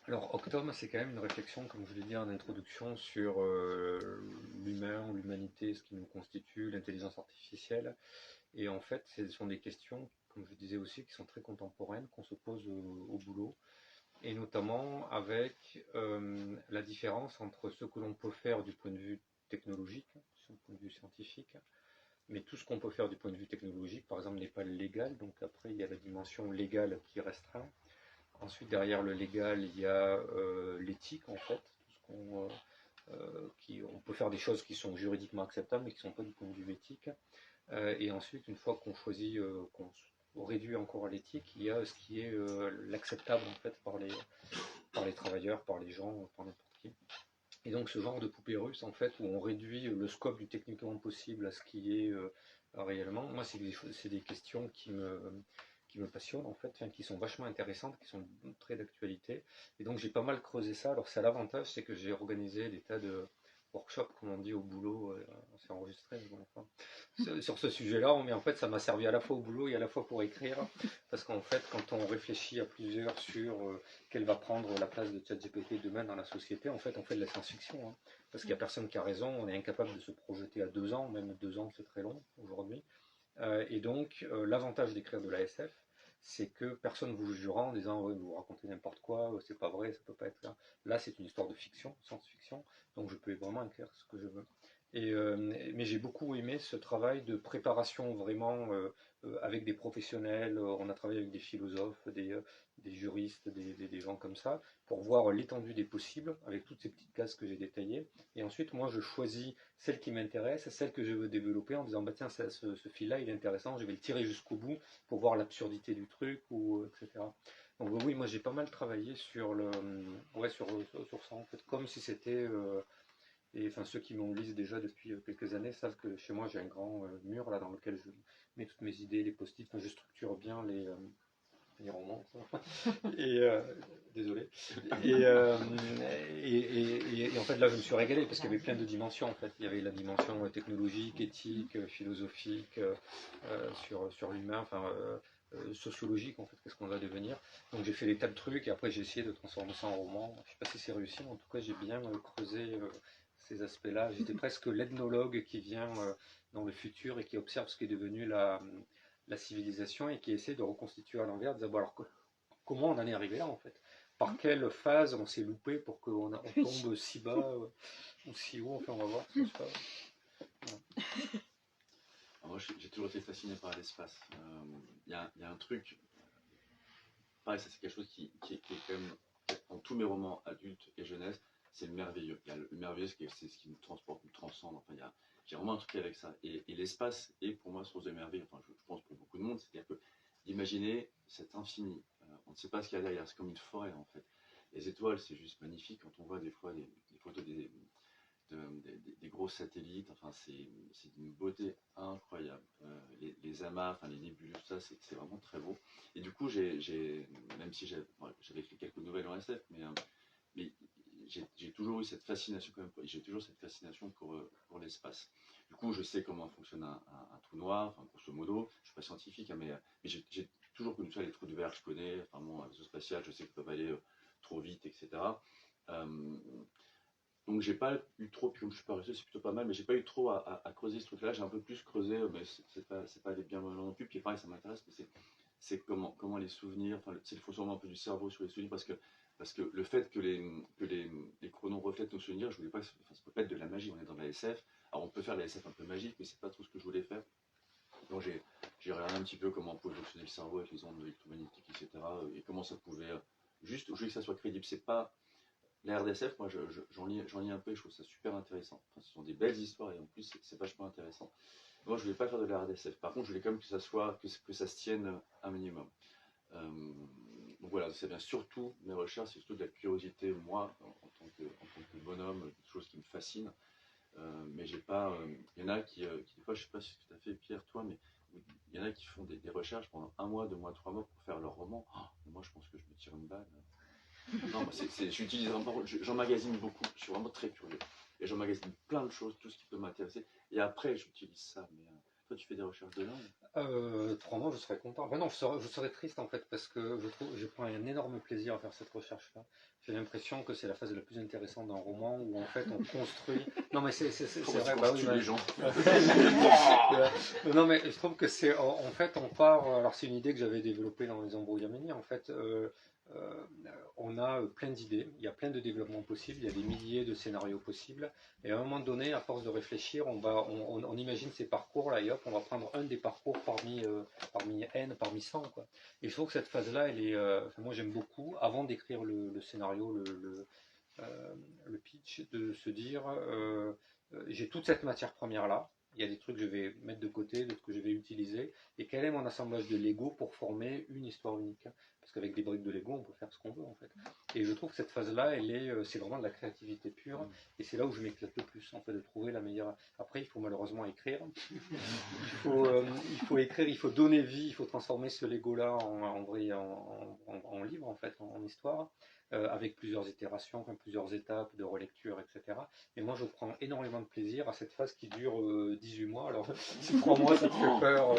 Alors, Octom, c'est quand même une réflexion, comme je l'ai dit en introduction, sur l'humain, l'humanité, ce qui nous constitue, l'intelligence artificielle. Et en fait, ce sont des questions, comme je disais aussi, qui sont très contemporaines, qu'on se pose au boulot. Et notamment avec la différence entre ce que l'on peut faire du point de vue technologique, du point de vue scientifique, mais tout ce qu'on peut faire du point de vue technologique, par exemple, n'est pas légal. Donc après, il y a la dimension légale qui restreint. Ensuite, derrière le légal, il y a l'éthique, en fait. Tout ce on peut faire des choses qui sont juridiquement acceptables, mais qui ne sont pas du point de vue éthique. Et ensuite, une fois qu'on choisit, qu'on réduit encore à l'éthique, il y a ce qui est l'acceptable, en fait, par les travailleurs, par les gens, par n'importe qui. Et donc, ce genre de poupée russe, en fait, où on réduit le scope du techniquement possible à ce qui est réellement, moi, c'est des questions qui me passionnent en fait, enfin, qui sont vachement intéressantes, qui sont très d'actualité. Et donc j'ai pas mal creusé ça. Alors c'est l'avantage, c'est que j'ai organisé des tas de workshops, comme on dit au boulot, on s'est enregistré enfin, sur ce sujet-là, mais en fait ça m'a servi à la fois au boulot et à la fois pour écrire, parce qu'en fait quand on réfléchit à plusieurs sur quelle va prendre la place de ChatGPT demain dans la société, en fait on fait de la science-fiction, hein, parce qu'il n'y a personne qui a raison, on est incapable de se projeter à 2 ans, même 2 ans c'est très long aujourd'hui. Et donc, l'avantage d'écrire de la SF, c'est que personne ne vous jugera en disant ouais, vous racontez n'importe quoi, c'est pas vrai, ça peut pas être là. Là, c'est une histoire de fiction, science-fiction, donc je peux vraiment écrire ce que je veux. Mais j'ai beaucoup aimé ce travail de préparation vraiment avec des professionnels. On a travaillé avec des philosophes, des juristes, des gens comme ça, pour voir l'étendue des possibles avec toutes ces petites cases que j'ai détaillées. Et ensuite, moi, je choisis celle qui m'intéresse, celle que je veux développer en disant bah tiens, ce fil-là, il est intéressant, je vais le tirer jusqu'au bout pour voir l'absurdité du truc, ou etc. Donc oui, moi j'ai pas mal travaillé sur sur ça en fait, comme si c'était et enfin, ceux qui m'ont lisent déjà depuis quelques années savent que chez moi j'ai un grand mur là dans lequel je mets toutes mes idées, les post-it, je structure bien les romans. Et désolé. Et en fait là je me suis régalé parce qu'il y avait plein de dimensions en fait. Il y avait la dimension technologique, éthique, philosophique, sur l'humain, enfin sociologique en fait, qu'est-ce qu'on va devenir. Donc j'ai fait des tas de trucs et après j'ai essayé de transformer ça en roman. Je sais pas si c'est réussi, mais en tout cas j'ai bien creusé ces aspects-là. J'étais presque l'ethnologue qui vient dans le futur et qui observe ce qui est devenu la civilisation et qui essaie de reconstituer à l'envers, de savoir alors comment on en est arrivé là en fait. par quelle phase on s'est loupé pour qu'on tombe si bas ou si haut, enfin on va voir. Moi, j'ai toujours été fasciné par l'espace. Il y a un truc, pareil, ça c'est quelque chose qui est quand même, dans tous mes romans adultes et jeunesse, c'est le merveilleux. Il y a le merveilleux, c'est ce qui me transporte, me transcende. Enfin, j'ai vraiment un truc avec ça. Et l'espace est pour moi source de merveille, enfin, je pense pour beaucoup de monde, c'est-à-dire que d'imaginer cet infini, on ne sait pas ce qu'il y a derrière, c'est comme une forêt en fait. Les étoiles, c'est juste magnifique. Quand on voit des fois des photos des gros satellites, enfin, c'est d'une beauté incroyable. Les amas, enfin, les nébuleuses, tout ça, c'est vraiment très beau. Et du coup, même si j'avais écrit quelques nouvelles en SF, mais j'ai toujours eu cette fascination quand même, j'ai toujours cette fascination pour l'espace. Du coup, je sais comment fonctionne un trou noir, enfin, grosso modo. Je ne suis pas scientifique, hein, mais j'ai toujours connu ça, les trous de verre, je connais. Enfin, mon vaisseau spatial, je sais qu'ils peuvent aller trop vite, etc. Donc j'ai pas eu trop, puis comme je suis paresseux, c'est plutôt pas mal, mais j'ai pas eu trop à creuser ce truc-là. J'ai un peu plus creusé, mais c'est pas les bien non plus. Puis pareil, ça m'intéresse, mais c'est comment les souvenirs, enfin, il faut sûrement un peu du cerveau sur les souvenirs, parce que le fait que les chronos reflètent nos souvenirs, je voulais pas, enfin, ça peut pas être de la magie, on est dans la SF. Alors on peut faire la SF un peu magique, mais c'est pas trop ce que je voulais faire. Donc j'ai regardé un petit peu comment pouvait fonctionner le cerveau avec les ondes électromagnétiques, etc. Et comment ça pouvait, juste, je voulais que ça soit crédible. C'est pas la RDSF, moi j'en lis un peu et je trouve ça super intéressant. Enfin, ce sont des belles histoires et en plus c'est vachement intéressant. Moi je voulais pas faire de la RDSF, par contre je voulais quand même que ça se tienne un minimum. Donc voilà, ça vient surtout, mes recherches, c'est surtout de la curiosité, moi, en tant que bonhomme, des choses qui me fascinent. Mais j'ai pas. Il y en a qui, des fois, je sais pas ce que tu as fait, Pierre, toi, mais il y en a qui font des recherches pendant 1 mois, 2 mois, 3 mois pour faire leur roman. Oh, moi je pense que je me tire une balle. Non, j'utilise vraiment, j'emmagasine beaucoup, je suis vraiment très curieux. Et j'emmagasine plein de choses, tout ce qui peut m'intéresser. Et après, j'utilise ça. Mais toi, tu fais des recherches de langue 3 mois, je serais content. Enfin, non, je serais triste en fait, parce que je prends un énorme plaisir à faire cette recherche-là. J'ai l'impression que c'est la phase la plus intéressante d'un roman où en fait on construit. Non, mais c'est vrai, bah oui, les gens. Non, mais je trouve que c'est en fait on part. Alors, c'est une idée que j'avais développée dans les embrouillamini. En fait, on a plein d'idées, il y a plein de développements possibles, il y a des milliers de scénarios possibles, et à un moment donné, à force de réfléchir, on imagine ces parcours-là, et hop, on va prendre un des parcours parmi N, parmi 100, quoi. Et je trouve que cette phase-là, elle est, enfin, moi j'aime beaucoup, avant d'écrire le scénario, le pitch, de se dire, j'ai toute cette matière première-là, il y a des trucs que je vais mettre de côté, d'autres que je vais utiliser, et quel est mon assemblage de Lego pour former une histoire unique. Parce qu'avec des briques de Lego, on peut faire ce qu'on veut en fait. Et je trouve que cette phase-là, c'est vraiment de la créativité pure, et c'est là où je m'éclate le plus, en fait, de trouver la meilleure. Après, il faut malheureusement écrire. Il faut écrire, il faut donner vie, il faut transformer ce Lego-là en livre, en fait, en histoire. Avec plusieurs itérations, enfin, plusieurs étapes de relecture, etc. Et moi, je prends énormément de plaisir à cette phase qui dure 18 mois. Alors, si 3 mois, ça te fait peur,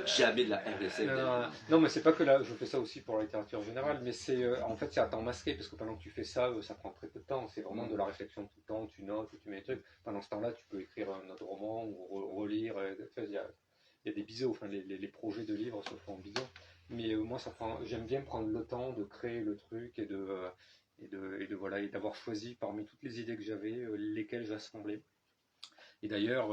jamais de la RSF. non, mais c'est pas que là, je fais ça aussi pour la littérature générale, mais en fait, c'est à temps masqué, parce que pendant que tu fais ça, ça prend très peu de temps. C'est vraiment de la réflexion tout le temps, tu notes, tu mets des trucs. Pendant ce temps-là, tu peux écrire un autre roman ou relire. Il y a des biseaux, enfin, les projets de livres se font en biseau. Mais moi, j'aime bien prendre le temps de créer le truc et voilà, et d'avoir choisi parmi toutes les idées que j'avais, lesquelles j'assemblais. Et d'ailleurs,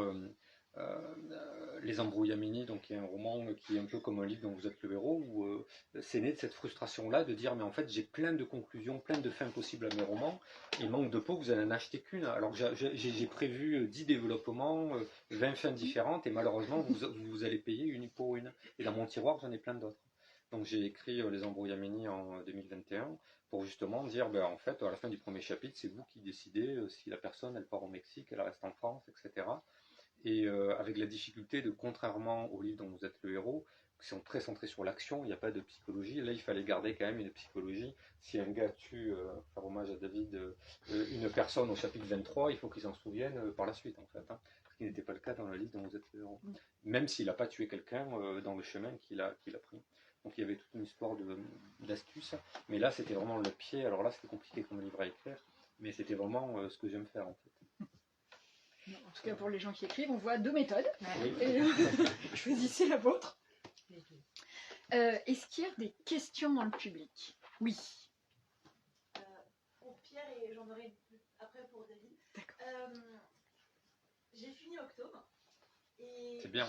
Les Embrouillamini, donc qui est un roman qui est un peu comme un livre dont vous êtes le héros, où c'est né de cette frustration-là de dire mais en fait j'ai plein de conclusions, plein de fins possibles à mes romans, et manque de peau, vous allez en acheter qu'une. Alors j'ai prévu 10 développements, 20 fins différentes, et malheureusement vous allez payer une pour une. Et dans mon tiroir j'en ai plein d'autres. Donc j'ai écrit Les Embrouillamini en 2021 pour justement dire, ben, en fait, à la fin du premier chapitre, c'est vous qui décidez si la personne, elle part au Mexique, elle reste en France, etc. Et avec la difficulté de, contrairement aux livres dont vous êtes le héros, qui sont très centrés sur l'action, il n'y a pas de psychologie. Là, il fallait garder quand même une psychologie. Si un gars tue, faire hommage à David, une personne au chapitre 23, il faut qu'il s'en souvienne par la suite, en fait. Hein, ce qui n'était pas le cas dans le livre dont vous êtes le héros. Même s'il n'a pas tué quelqu'un dans le chemin qu'il a pris. Donc il y avait toute une histoire d'astuce. Mais là, c'était vraiment le pied. Alors là, c'était compliqué comme livre à écrire. Mais c'était vraiment ce que j'aime faire, en fait. En tout cas, pour les gens qui écrivent, on voit 2 méthodes. Oui. Et choisissez la vôtre. Est-ce qu'il y a des questions dans le public? Oui. Pour Pierre et j'en aurai après pour David. J'ai fini octobre et C'est bien.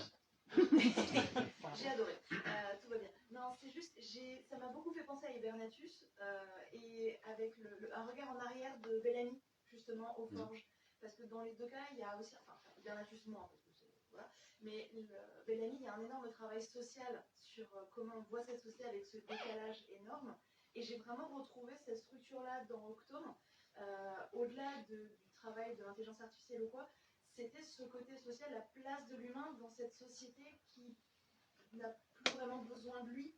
j'ai adoré. Tout va bien. Non, c'est juste, ça m'a beaucoup fait penser à Hibernatus et avec un regard en arrière de Bellamy justement aux forges, parce que dans les deux cas, il y a aussi, enfin Hibernatus moins parce que c'est voilà, mais Bellamy, il y a un énorme travail social sur comment on voit cette société avec ce décalage énorme. Et j'ai vraiment retrouvé cette structure-là dans Octome, au-delà du travail de l'intelligence artificielle ou quoi, c'était ce côté social, la place de l'humain dans cette société qui n'a plus vraiment besoin de lui,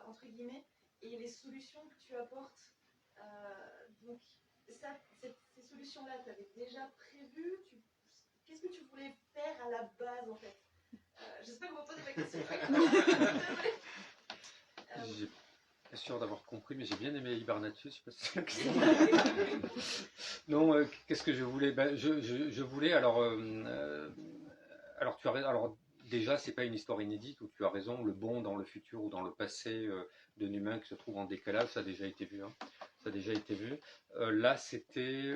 entre guillemets, et les solutions que tu apportes. Donc, ces solutions-là, tu avais déjà prévu. Qu'est-ce que tu voulais faire à la base, en fait? J'espère qu'on va poser ma question. J'ai pas sûr d'avoir compris, mais j'ai bien aimé Hibernatus. Je sais pas si non, qu'est-ce que je voulais? Je voulais alors tu as raison. Alors déjà, c'est pas une histoire inédite où tu as raison. Le bon dans le futur ou dans le passé d'un humain qui se trouve en décalage, ça a déjà été vu. Hein. Ça a déjà été vu. Là, c'était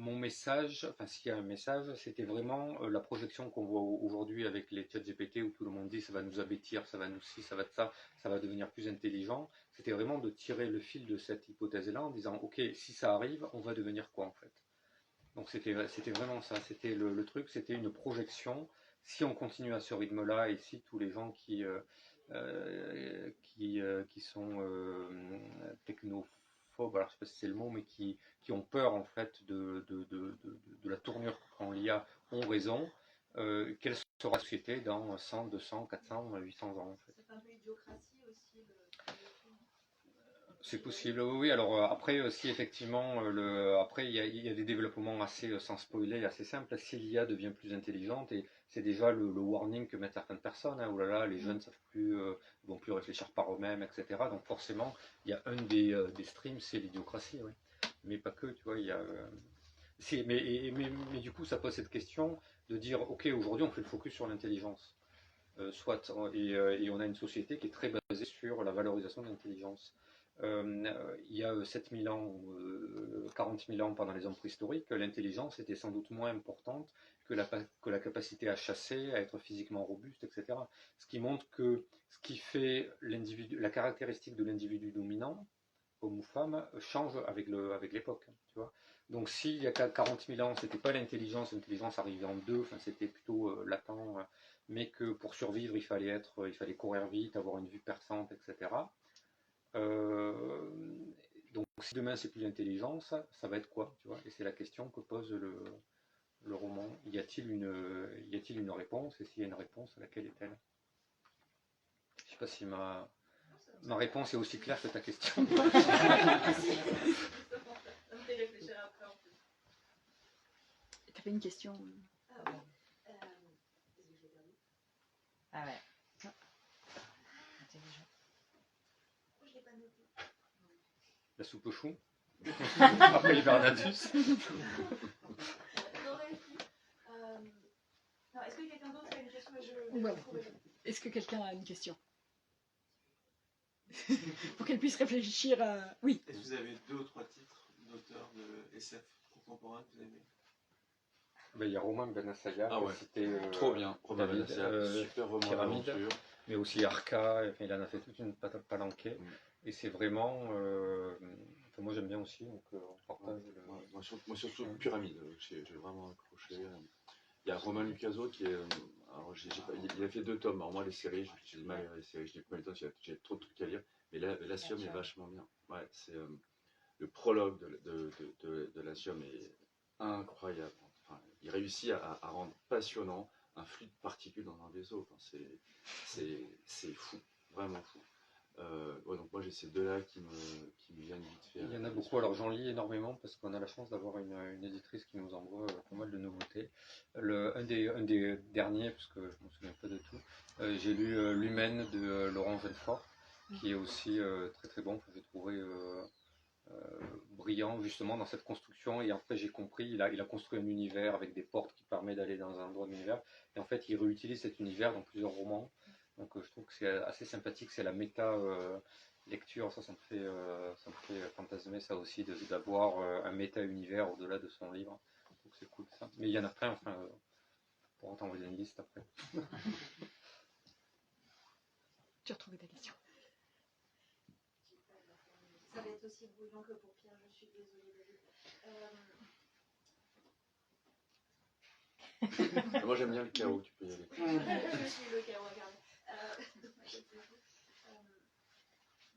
mon message, enfin s'il y a un message, c'était vraiment la projection qu'on voit aujourd'hui avec les chats GPT où tout le monde dit ça va nous abêtir, ça va nous ci, ça va de ça, ça va devenir plus intelligent. C'était vraiment de tirer le fil de cette hypothèse-là en disant ok, si ça arrive, on va devenir quoi en fait? Donc c'était vraiment ça, c'était le truc, c'était une projection. Si on continue à ce rythme-là et si tous les gens qui sont technophobes, alors je sais pas si c'est le mot, mais qui ont peur en fait de la tournure que prend l'IA ont raison, quelle sera la société dans 100, 200, 400, 800 ans en fait? C'est un peu idiocratie aussi. C'est possible, oui, oui. Alors après, si effectivement, après il y a des développements assez, sans spoiler, assez simples. Si l'IA devient plus intelligente, et c'est déjà le warning que mettent certaines personnes, hein, oh là là, les jeunes vont plus réfléchir par eux-mêmes, etc. Donc forcément, il y a un des streams, c'est l'idiocratie, oui. Mais pas que, tu vois, il y a... mais du coup, ça pose cette question de dire, ok, aujourd'hui, on fait le focus sur l'intelligence. Soit, et on a une société qui est très basée sur la valorisation de l'intelligence. Il y a 7000 ans, 40 000 ans pendant les hommes préhistoriques, l'intelligence était sans doute moins importante que la capacité à chasser, à être physiquement robuste, etc. Ce qui montre que ce qui fait la caractéristique de l'individu dominant, homme ou femme, change avec l'époque. Tu vois. Donc s'il y a 40 000 ans, c'était pas l'intelligence arrivait en deux, enfin, c'était plutôt latent, mais que pour survivre, il fallait courir vite, avoir une vue perçante, etc. Donc si demain c'est plus l'intelligence, ça va être quoi, tu vois? Et c'est la question que pose le roman. Y a-t-il une réponse? Et s'il y a une réponse, laquelle est-elle? Je sais pas si ma réponse est aussi claire que ta question. Ça me fait réfléchir après en plus. Tu avais une question? Ah ouais. Est-ce que je l'ai perdu? Ah ouais. Intelligent. Pourquoi je l'ai pas noté? La soupe au chou. Après Hibernatus. J'aurais pu. Non, est-ce que quelqu'un d'autre a une question? Ouais. Est-ce que quelqu'un a une question? Pour qu'elle puisse réfléchir à... Oui. Est-ce que vous avez 2 ou 3 titres d'auteurs de SF contemporains que vous aimez? Il y a Romain Benassaya, Ah ouais. Trop bien, Romain Benassaya, super roman d'aventure. Mais aussi Arca, enfin, il en a fait toute une palanquée. Et c'est vraiment... enfin, moi j'aime bien aussi, donc on partage. Moi surtout Pyramide, j'ai vraiment accroché. Il y a Romain Lucaso qui est... alors, il a fait 2 tomes, alors moi les séries, j'ai mal à les séries, je n'ai pas le temps, j'ai trop de trucs à lire. Mais là, Latium est vachement bien. Ouais, c'est le prologue de Latium est incroyable. Enfin, il réussit à rendre passionnant un flux de particules dans un vaisseau. Enfin, c'est fou, vraiment fou. Ouais, donc moi j'ai ces deux-là qui me viennent vite fait. Il y en a beaucoup, alors j'en lis énormément parce qu'on a la chance d'avoir une éditrice qui nous envoie pas mal de nouveautés. Un des derniers, parce que je ne me souviens pas de tout, j'ai lu L'Humaine de Laurent Jeunefort, qui est aussi très très bon, que j'ai trouvé brillant justement dans cette construction. Et après j'ai compris, il a construit un univers avec des portes qui permettent d'aller dans un endroit de l'univers. Et en fait il réutilise cet univers dans plusieurs romans. Donc je trouve que c'est assez sympathique, c'est la méta lecture, ça me fait fantasmer ça aussi, d'avoir un méta univers au-delà de son livre. Donc c'est cool ça. Mais il y en a plein, enfin, on pourra t'envoyer une liste après. Tu as retrouvé ta question. Ça va être aussi brouillon que pour Pierre, je suis désolée David. Moi j'aime bien le chaos, tu peux y aller. Je suis le chaos incarné.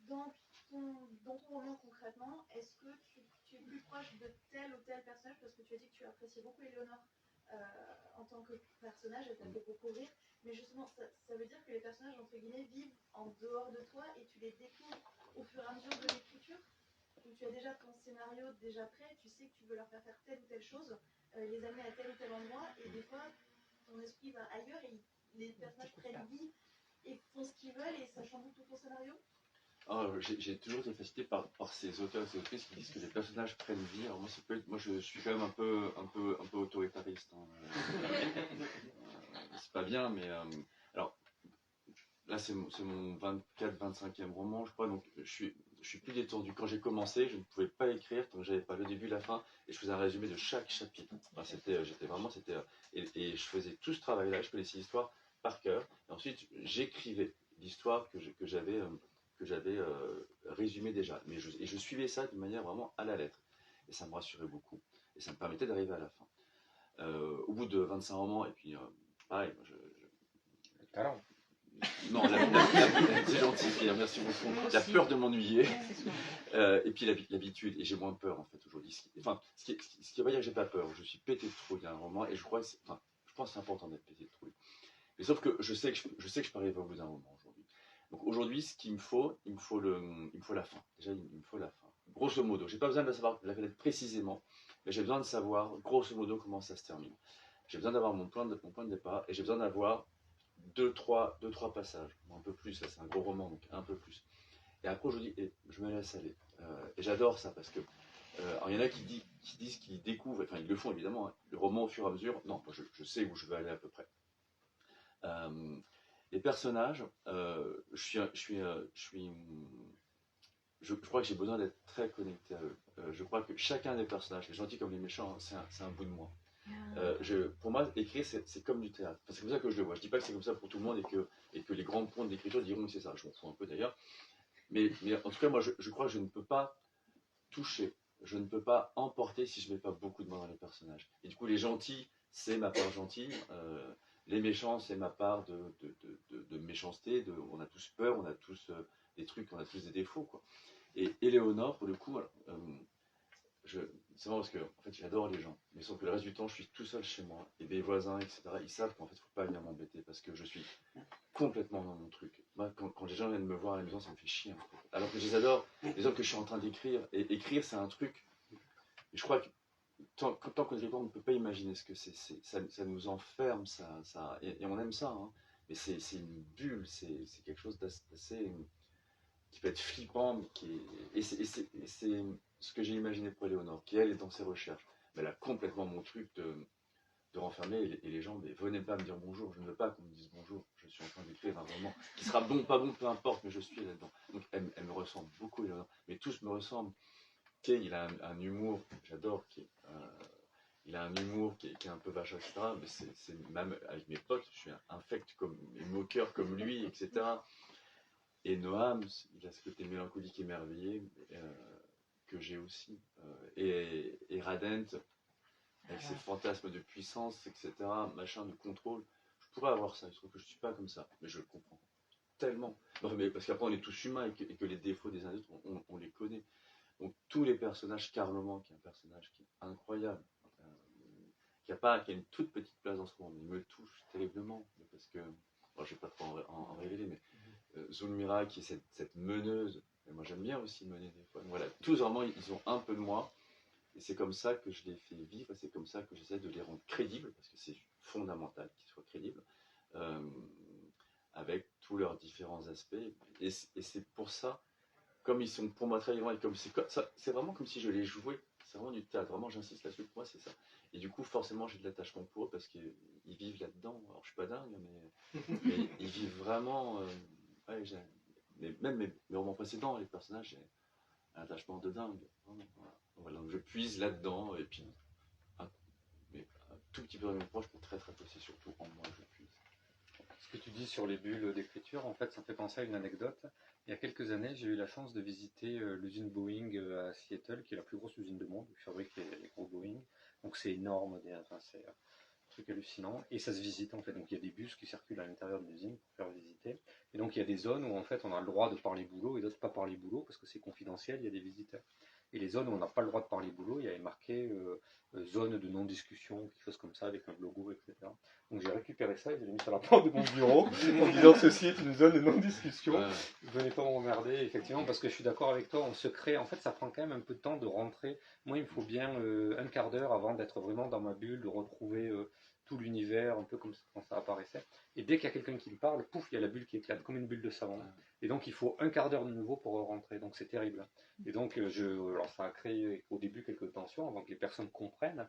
Dans ton roman concrètement, est-ce que tu es plus proche de tel ou tel personnage, parce que tu as dit que tu appréciais beaucoup Éléonore en tant que personnage, elle t'a fait beaucoup rire, mais justement ça veut dire que les personnages entre guillemets vivent en dehors de toi et tu les découvres au fur et à mesure de l'écriture, où tu as déjà ton scénario déjà prêt, tu sais que tu veux leur faire telle ou telle chose, les amener à tel ou tel endroit, et des fois ton esprit va ailleurs et les personnages prennent vie et font ce qu'ils veulent et ça chamboule tout ton scénario. J'ai toujours été fasciné par ces auteurs et ces autrices qui disent que les personnages prennent vie. Alors moi je suis quand même un peu autoritariste. C'est pas bien, mais alors là c'est mon 24-25e roman, je crois, donc je suis plus détendu. Quand j'ai commencé, je ne pouvais pas écrire tant que j'avais pas le début, la fin, et je faisais un résumé de chaque chapitre. Enfin, et je faisais tout ce travail-là, je connaissais l'histoire par cœur, et ensuite j'écrivais l'histoire que j'avais résumée déjà. Et je suivais ça d'une manière vraiment à la lettre, et ça me rassurait beaucoup, et ça me permettait d'arriver à la fin. Au bout de 25 romans, et puis pareil, Alors, non, c'est gentil, Pierre, merci beaucoup. La peur de m'ennuyer, et puis l'habitude, et j'ai moins peur en fait aujourd'hui. Ce qui va dire que j'ai pas peur, je suis pété de trouille d'un roman, et je crois que je pense que c'est important d'être pété de trouille. Mais sauf que je sais que je peux arriver au bout d'un roman aujourd'hui. Donc aujourd'hui, ce qu'il me faut, il me faut la fin. Déjà, il me faut la fin. Grosso modo, j'ai pas besoin de la savoir, de la connaître précisément, mais j'ai besoin de savoir, grosso modo, comment ça se termine. J'ai besoin d'avoir mon point de départ, et j'ai besoin d'avoir deux, trois passages, un peu plus, ça c'est un gros roman, donc un peu plus. Et après, je me laisse aller. Et j'adore ça parce que, il y en a qui disent qu'ils découvrent, enfin ils le font évidemment, hein, le roman au fur et à mesure. Non, moi je sais où je vais aller à peu près. Les personnages, je crois que j'ai besoin d'être très connecté à eux. Je crois que chacun des personnages, les gentils comme les méchants, c'est un bout de moi. Pour moi, écrire, c'est comme du théâtre. Enfin, c'est comme ça que je le vois. Je dis pas que c'est comme ça pour tout le monde et que les grands ponts d'écriture diront que c'est ça. Je m'en fous un peu d'ailleurs. Mais en tout cas, moi, je crois que je ne peux pas toucher, je ne peux pas emporter si je ne mets pas beaucoup de moi dans les personnages. Et du coup, les gentils, c'est ma part gentille. Les méchants, c'est ma part de méchanceté. On a tous peur, on a tous des trucs, on a tous des défauts, quoi. Et Éléonore, pour le coup, alors, c'est marrant parce que en fait, j'adore les gens, mais sauf que le reste du temps, je suis tout seul chez moi, et mes voisins, etc., ils savent qu'en fait, il ne faut pas venir m'embêter parce que je suis complètement dans mon truc. Moi, quand les gens viennent me voir à la maison, ça me fait chier. En fait. Alors que je les adore, les hommes que je suis en train d'écrire, et écrire, c'est un truc. Et je crois que tant qu'on est on ne peut pas imaginer ce que c'est. Ça nous enferme, et on aime ça, hein, mais c'est une bulle, c'est quelque chose d'assez qui peut être flippant, et c'est ce que j'ai imaginé pour Éléonore, qui elle est dans ses recherches. Mais elle a complètement mon truc de renfermer, et les gens, mais venez pas me dire bonjour, je ne veux pas qu'on me dise bonjour, je suis en train d'écrire un roman, qui sera bon, pas bon, peu importe, mais je suis là-dedans. Donc elle me ressemble beaucoup, Éléonore, mais tous me ressemblent. Tu sais, il a un humour, j'adore, il a un humour qui est un peu vachon, etc. Mais c'est même avec mes potes, je suis infect comme mes moqueurs comme lui, etc. Et Noam, il a ce côté mélancolique émerveillé que j'ai aussi. Et Radent, avec ses fantasmes de puissance, etc., machin, de contrôle, je pourrais avoir ça. Je trouve que je ne suis pas comme ça, mais je le comprends tellement. Non, mais parce qu'après, on est tous humains et que les défauts des uns et des autres, on les connaît. Donc, tous les personnages, Carloman, qui est un personnage qui est incroyable, qui a une toute petite place dans ce monde, il me touche terriblement, parce que, bon, je ne vais pas trop en révéler, mais Zulmira qui est cette meneuse, et moi j'aime bien aussi mener des fois. Voilà, tous vraiment ils ont un peu de moi, et c'est comme ça que je les fais vivre, et c'est comme ça que j'essaie de les rendre crédibles, parce que c'est fondamental qu'ils soient crédibles, avec tous leurs différents aspects. Et c'est pour ça, comme ils sont pour moi très vivants, et comme c'est vraiment comme si je les jouais, c'est vraiment du théâtre, vraiment j'insiste là-dessus, pour moi c'est ça. Et du coup, forcément j'ai de l'attachement pour eux parce qu'ils vivent là-dedans. Alors je suis pas dingue, mais ils vivent vraiment. Ouais, même mes romans précédents, les personnages, j'ai un attachement de dingue. Vraiment, voilà. Donc je puise là-dedans et puis un tout petit peu dans mes proches, mais très très peu, c'est surtout en moi que je puise. Ce que tu dis sur les bulles d'écriture, en fait, ça me fait penser à une anecdote. Il y a quelques années, j'ai eu la chance de visiter l'usine Boeing à Seattle, qui est la plus grosse usine du monde, qui fabrique les gros Boeing. Donc c'est énorme, enfin, c'est un truc hallucinant. Et ça se visite en fait. Donc il y a des bus qui circulent à l'intérieur de l'usine pour faire visiter. Et donc il y a des zones où en fait on a le droit de parler boulot et d'autres pas parler boulot parce que c'est confidentiel, il y a des visiteurs. Et les zones où on n'a pas le droit de parler boulot, il y avait marqué zone de non-discussion, quelque chose comme ça, avec un logo, etc. Donc j'ai récupéré ça et je l'ai mis sur la porte de mon bureau en disant ceci est une zone de non-discussion. Ouais. Venez pas m'emmerder, effectivement, parce que je suis d'accord avec toi, on se crée, en fait ça prend quand même un peu de temps de rentrer. Moi il me faut bien un quart d'heure avant d'être vraiment dans ma bulle, de retrouver tout l'univers, un peu comme quand ça apparaissait. Et dès qu'il y a quelqu'un qui me parle, pouf, il y a la bulle qui éclate, comme une bulle de savon. Et donc il faut un quart d'heure de nouveau pour rentrer, donc c'est terrible. Et donc alors ça a créé au début quelques tensions avant que les personnes comprennent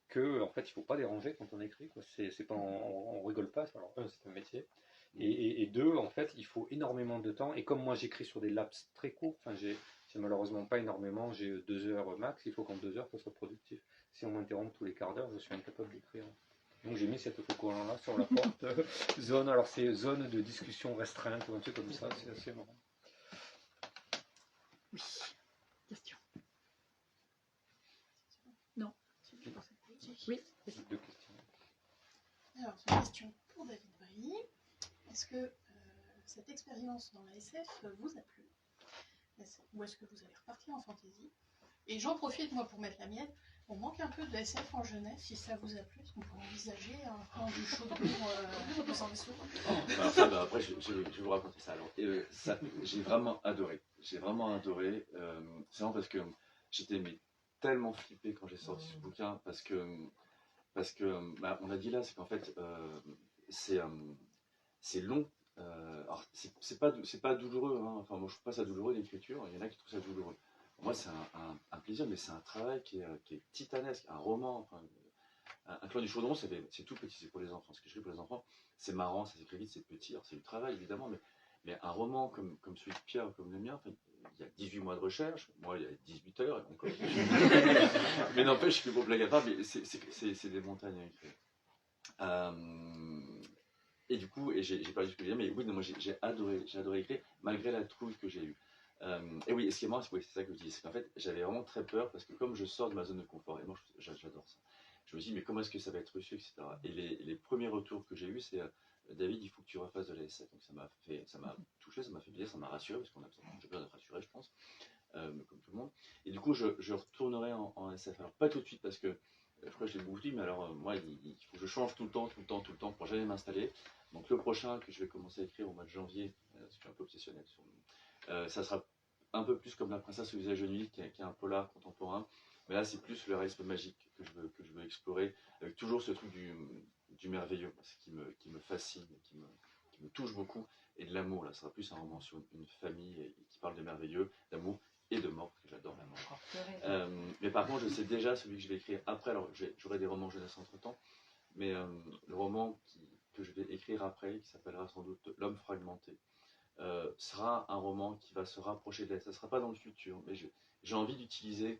que en fait il faut pas déranger quand on écrit, quoi. C'est pas, on rigole pas, alors c'est un métier. Et deux, en fait, il faut énormément de temps. Et comme moi j'écris sur des laps très courts, enfin j'ai malheureusement pas énormément, j'ai 2 heures max, il faut qu'en 2 heures ça soit productif. Si on m'interrompt tous les quarts d'heure, je suis incapable d'écrire. Donc j'ai mis cette autocollant là sur la porte. Zone, alors c'est zone de discussion restreinte ou un truc comme ça, c'est assez marrant. Oui. Question. Non. Oui. 2 questions. Alors, c'est une question pour David Bailly. Est-ce que cette expérience dans la SF vous a plu? Ou est-ce que vous allez repartir en fantasy? Et j'en profite, moi, pour mettre la mienne. On manque un peu de SF en jeunesse, si ça vous a plu. Est-ce qu'on pourrait envisager un plan du chaudron dans un vaisseau? Alors ça, bah, après, je vais vous raconter ça. Alors, ça, j'ai vraiment adoré. J'ai vraiment adoré. C'est vraiment parce que j'étais tellement flippé quand j'ai sorti ce bouquin parce que bah, on l'a dit là, c'est qu'en fait, c'est long. Alors, c'est pas douloureux. Hein. Enfin, moi, je trouve pas ça douloureux l'écriture. Il y en a qui trouvent ça douloureux. Moi, c'est un plaisir, mais c'est un travail qui est titanesque. Un roman. Enfin, un clan du chaudron, c'est tout petit, c'est pour les enfants. Ce que je fais pour les enfants, c'est marrant, ça s'écrit vite, c'est petit. Alors, c'est du travail, évidemment, mais un roman comme celui de Pierre, comme le mien, enfin, il y a 18 mois de recherche. Moi, il y a 18 heures, et encore. Mais n'empêche que, bon, blague à part, mais c'est des montagnes à écrire. Et du coup, j'ai pas dit ce que je dire, mais oui, non, moi j'ai adoré écrire, malgré la trouille que j'ai eue. Et oui, ce qui est marrant, c'est ça que je dis, c'est qu'en fait, j'avais vraiment très peur, parce que comme je sors de ma zone de confort, et moi j'adore ça, je me dis, mais comment est-ce que ça va être reçu, etc. Et les premiers retours que j'ai eus, c'est David, il faut que tu refasses de la SF. Donc ça m'a touché, ça m'a fait plaisir, ça m'a rassuré, parce qu'on a besoin d'être rassuré, je pense, comme tout le monde. Et du coup, je retournerai en SF. Alors, pas tout de suite, parce que je crois que je l'ai beaucoup dit, mais alors moi, il faut que je change tout le temps, pour jamais m'installer. Donc le prochain que je vais commencer à écrire au mois de janvier, parce que je suis un peu obsessionnel sur ça sera un peu plus comme La Princesse au visage de nuit, qui est un polar contemporain. Mais là, c'est plus le réalisme magique que je veux explorer, avec toujours ce truc du merveilleux, qui me fascine, qui me touche beaucoup, et de l'amour. Là, ça sera plus un roman sur une famille et qui parle de merveilleux, d'amour et de mort, parce que j'adore la mort. Mais par contre, je sais déjà celui que je vais écrire après. Alors, j'aurai des romans jeunesse entre-temps, mais le roman que je vais écrire après, qui s'appellera sans doute L'homme fragmenté, sera un roman qui va se rapprocher de la... Ça ne sera pas dans le futur, mais j'ai envie d'utiliser...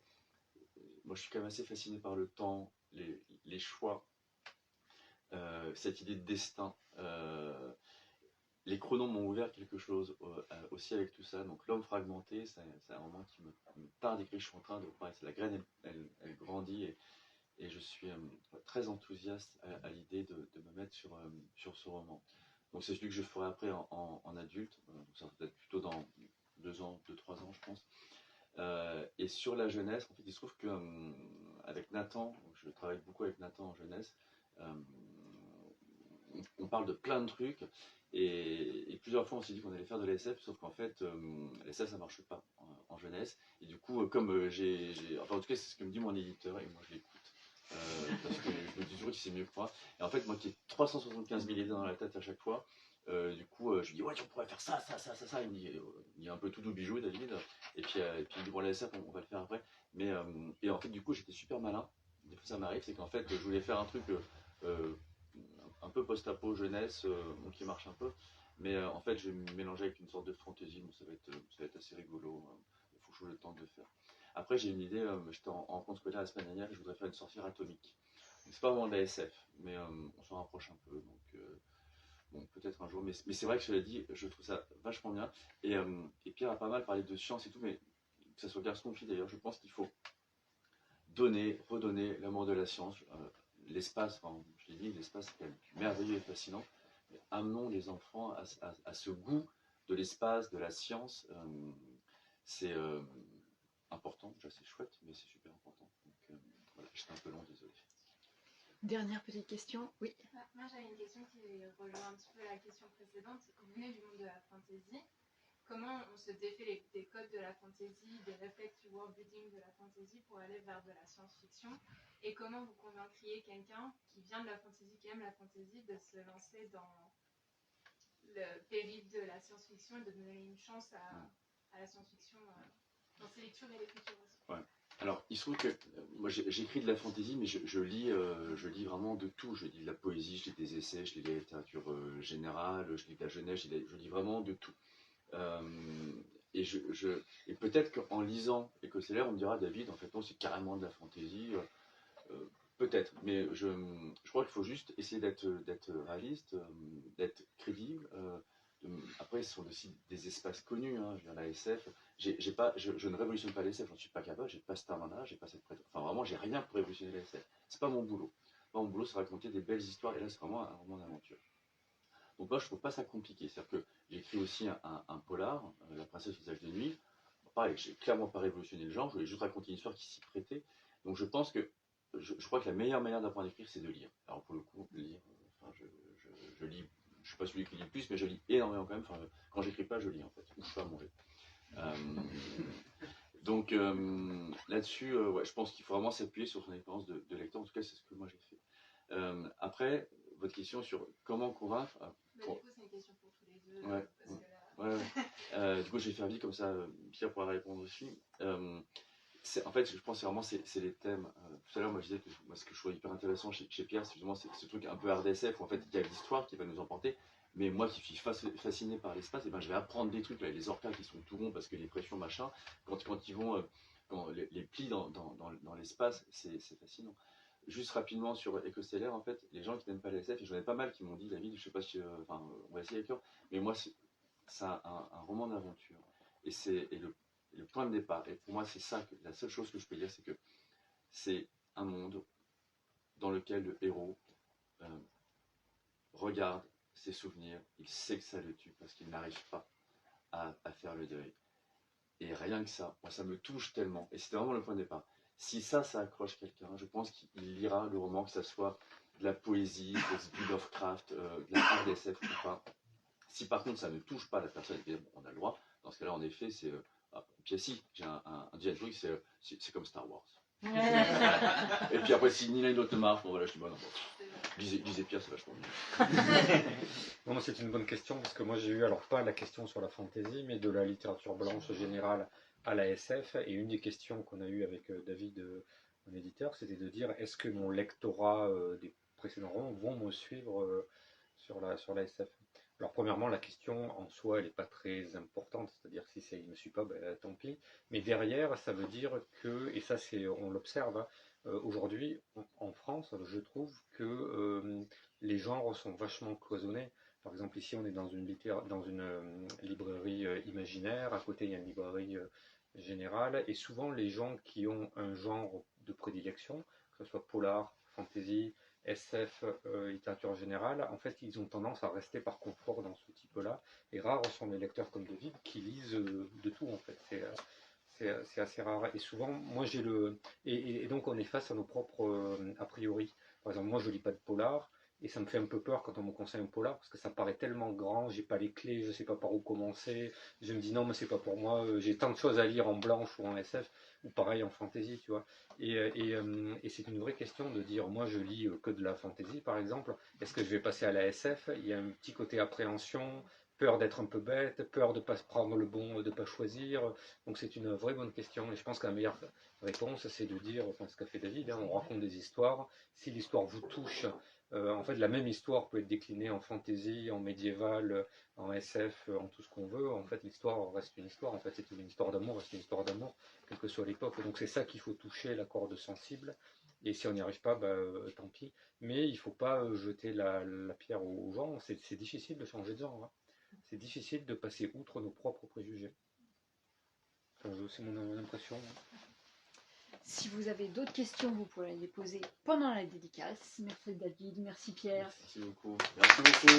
Moi, je suis quand même assez fasciné par le temps, les choix, cette idée de destin. Les chronos m'ont ouvert quelque chose aussi avec tout ça. Donc, L'homme fragmenté, c'est un roman qui me part d'écrire. Je suis en train de... La graine, elle grandit, et je suis très enthousiaste à l'idée de me mettre sur ce roman. Donc c'est celui que je ferai après en adulte, donc ça va peut-être plutôt dans 2 ans, 2-3 ans, je pense. Et sur la jeunesse, en fait, il se trouve que avec Nathan, je travaille beaucoup avec Nathan en jeunesse, on parle de plein de trucs, et plusieurs fois on s'est dit qu'on allait faire de l'SF, sauf qu'en fait, l'SF ça marche pas en jeunesse, et du coup, comme enfin en tout cas c'est ce que me dit mon éditeur, et moi je l'écoute. Parce que je me dis toujours qu'il sait mieux que moi. Et en fait, moi qui ai 375 000 idées dans la tête à chaque fois, du coup, je lui dis, ouais, tu pourrais faire ça. Il me dit un peu tout doux bijou, David. Et puis il dit, bon, la SF, on va le faire après. Mais, et en fait, du coup, j'étais super malin des fois ça m'arrive, c'est qu'en fait, je voulais faire un truc un peu post-apo jeunesse, bon, qui marche un peu, mais en fait, je vais me mélanger avec une sorte de fantaisie, donc ça va être assez rigolo. Il faut que je trouve le temps de le faire. Après, j'ai une idée, j'étais en rencontre scolaire la semaine dernière, et je voudrais faire une sorcière atomique. Donc, c'est pas vraiment de la SF, mais on s'en rapproche un peu, donc bon, peut-être un jour. Mais c'est vrai que cela dit, je trouve ça vachement bien. Et Pierre a pas mal parlé de science et tout, mais que ce soit garçon ou fille d'ailleurs, je pense qu'il faut donner, redonner l'amour de la science. L'espace, enfin, je l'ai dit, l'espace c'est quand même merveilleux et fascinant. Mais amenons les enfants à ce goût de l'espace, de la science. C'est important, déjà c'est chouette, mais c'est super important. Donc voilà, j'étais un peu long, désolé. Dernière petite question, oui. Moi j'avais une question qui rejoint un petit peu la question précédente. Vous venez du monde de la fantasy. Comment on se défait des codes de la fantasy, des réflexes du world building de la fantasy pour aller vers de la science-fiction? Et comment vous convaincriez quelqu'un qui vient de la fantasy, qui aime la fantasy, de se lancer dans le périple de la science-fiction et de donner une chance à la science-fiction dans ses lectures et l'écriture aussi? Ouais. Alors, il se trouve que moi j'écris de la fantaisie, mais je lis vraiment de tout. Je lis de la poésie, je lis des essais, je lis de la littérature générale, je lis de la jeunesse, je lis vraiment de tout. Et peut-être qu'en lisant Écossaire, on me dira, David, en fait, non, c'est carrément de la fantaisie. Peut-être, mais je crois qu'il faut juste essayer d'être réaliste, d'être crédible. Après, ce sont aussi des espaces connus. Hein, je viens de la SF. Je ne révolutionne pas la SF, j'en suis pas capable, j'ai pas ce talent-là, j'ai pas cette prétention. Enfin, vraiment, j'ai rien pour révolutionner la SF. C'est pas mon boulot. Mon boulot, c'est raconter des belles histoires, et là, c'est vraiment un roman d'aventure. Donc moi, je trouve pas ça compliqué. C'est-à-dire que j'ai écrit aussi un polar, La princesse visage de nuit. Pareil, j'ai clairement pas révolutionné le genre, je voulais juste raconter une histoire qui s'y prêtait. Donc je pense que, je crois que la meilleure manière d'apprendre à écrire, c'est de lire. Alors pour le coup, lire, enfin, je lis, je suis pas celui qui lit le plus, mais je lis énormément quand même. Enfin, quand j'écris pas, je lis en fait, ou je fais à manger. Donc là-dessus, ouais, je pense qu'il faut vraiment s'appuyer sur son expérience de lecteur. En tout cas, c'est ce que moi j'ai fait. Après, votre question sur comment convaincre. Du coup, c'est une question pour tous les deux. Ouais. Parce que là... Du coup, je vais faire vite comme ça, Pierre pourra répondre aussi. En fait, je pense que c'est les thèmes. Tout à l'heure, moi je disais que moi, ce que je trouve hyper intéressant chez Pierre, c'est justement ce truc un peu RDSF où en fait il y a l'histoire qui va nous emporter. Mais moi qui suis fasciné par l'espace, et ben, je vais apprendre des trucs, là, les orcas qui sont tout ronds parce que les pressions, machin, quand ils vont, quand les plis dans l'espace, c'est fascinant. Juste rapidement sur Écostellaire, en fait, les gens qui n'aiment pas la SF, et j'en ai pas mal qui m'ont dit, David, je sais pas si, enfin, on va essayer avec eux, mais moi, c'est un roman d'aventure. Et c'est le point de départ. Et pour moi, c'est ça, la seule chose que je peux dire, c'est que c'est un monde dans lequel le héros regarde ses souvenirs, il sait que ça le tue parce qu'il n'arrive pas à faire le deuil. Et rien que ça, moi, ça me touche tellement. Et c'était vraiment le point de départ. Si ça accroche quelqu'un, je pense qu'il lira le roman, que ça soit de la poésie, du Lovecraft, de la RDSF ou pas. Si par contre ça ne touche pas la personne, évidemment, on a le droit. Dans ce cas-là, en effet, c'est. Puis si, j'ai un deuxième truc, c'est comme Star Wars. Et puis après, si ni l'un ni l'autre ne marche, bon voilà, je dis bon, non, bon. Lisez Pierre, c'est vachement mieux. Non, c'est une bonne question parce que moi j'ai eu alors pas la question sur la fantasy, mais de la littérature blanche générale à la SF. Et une des questions qu'on a eues avec David, mon éditeur, c'était de dire est-ce que mon lectorat des précédents romans vont me suivre sur la SF. Alors premièrement, la question en soi, elle n'est pas très importante, c'est-à-dire si il ne me suit pas, ben, tant pis. Mais derrière, ça veut dire que, et ça on l'observe, hein, aujourd'hui en France, je trouve que les genres sont vachement cloisonnés. Par exemple, ici, on est dans une librairie imaginaire, à côté, il y a une librairie générale, et souvent, les gens qui ont un genre de prédilection, que ce soit polar, fantasy, SF, littérature générale, en fait, ils ont tendance à rester par confort dans ce type-là, et rares sont les lecteurs comme David qui lisent de tout, en fait. C'est assez rare. Et souvent, moi, j'ai et donc, on est face à nos propres a priori. Par exemple, moi, je lis pas de polar, et ça me fait un peu peur quand on me conseille un polar, parce que ça paraît tellement grand, j'ai pas les clés, je sais pas par où commencer, je me dis non, mais c'est pas pour moi, j'ai tant de choses à lire en blanche ou en SF, ou pareil en fantasy, tu vois. Et c'est une vraie question de dire, moi je lis que de la fantasy par exemple, est-ce que je vais passer à la SF? Il y a un petit côté appréhension, peur d'être un peu bête, peur de ne pas se prendre le bon, de ne pas choisir. Donc c'est une vraie bonne question. Et je pense que la meilleure réponse, c'est de dire, enfin, ce qu'a fait David, hein, on raconte des histoires. Si l'histoire vous touche, en fait, la même histoire peut être déclinée en fantasy, en médiéval, en SF, en tout ce qu'on veut. En fait, l'histoire reste une histoire. En fait, c'est une histoire d'amour, reste une histoire d'amour, quelle que soit l'époque. Donc c'est ça qu'il faut toucher, la corde sensible. Et si on n'y arrive pas, tant pis. Mais il ne faut pas jeter la pierre aux gens. C'est difficile de changer de genre. Hein. C'est difficile de passer outre nos propres préjugés. Enfin, c'est mon impression. Si vous avez d'autres questions, vous pourrez les poser pendant la dédicace. Merci David, merci Pierre. Merci beaucoup. Merci beaucoup.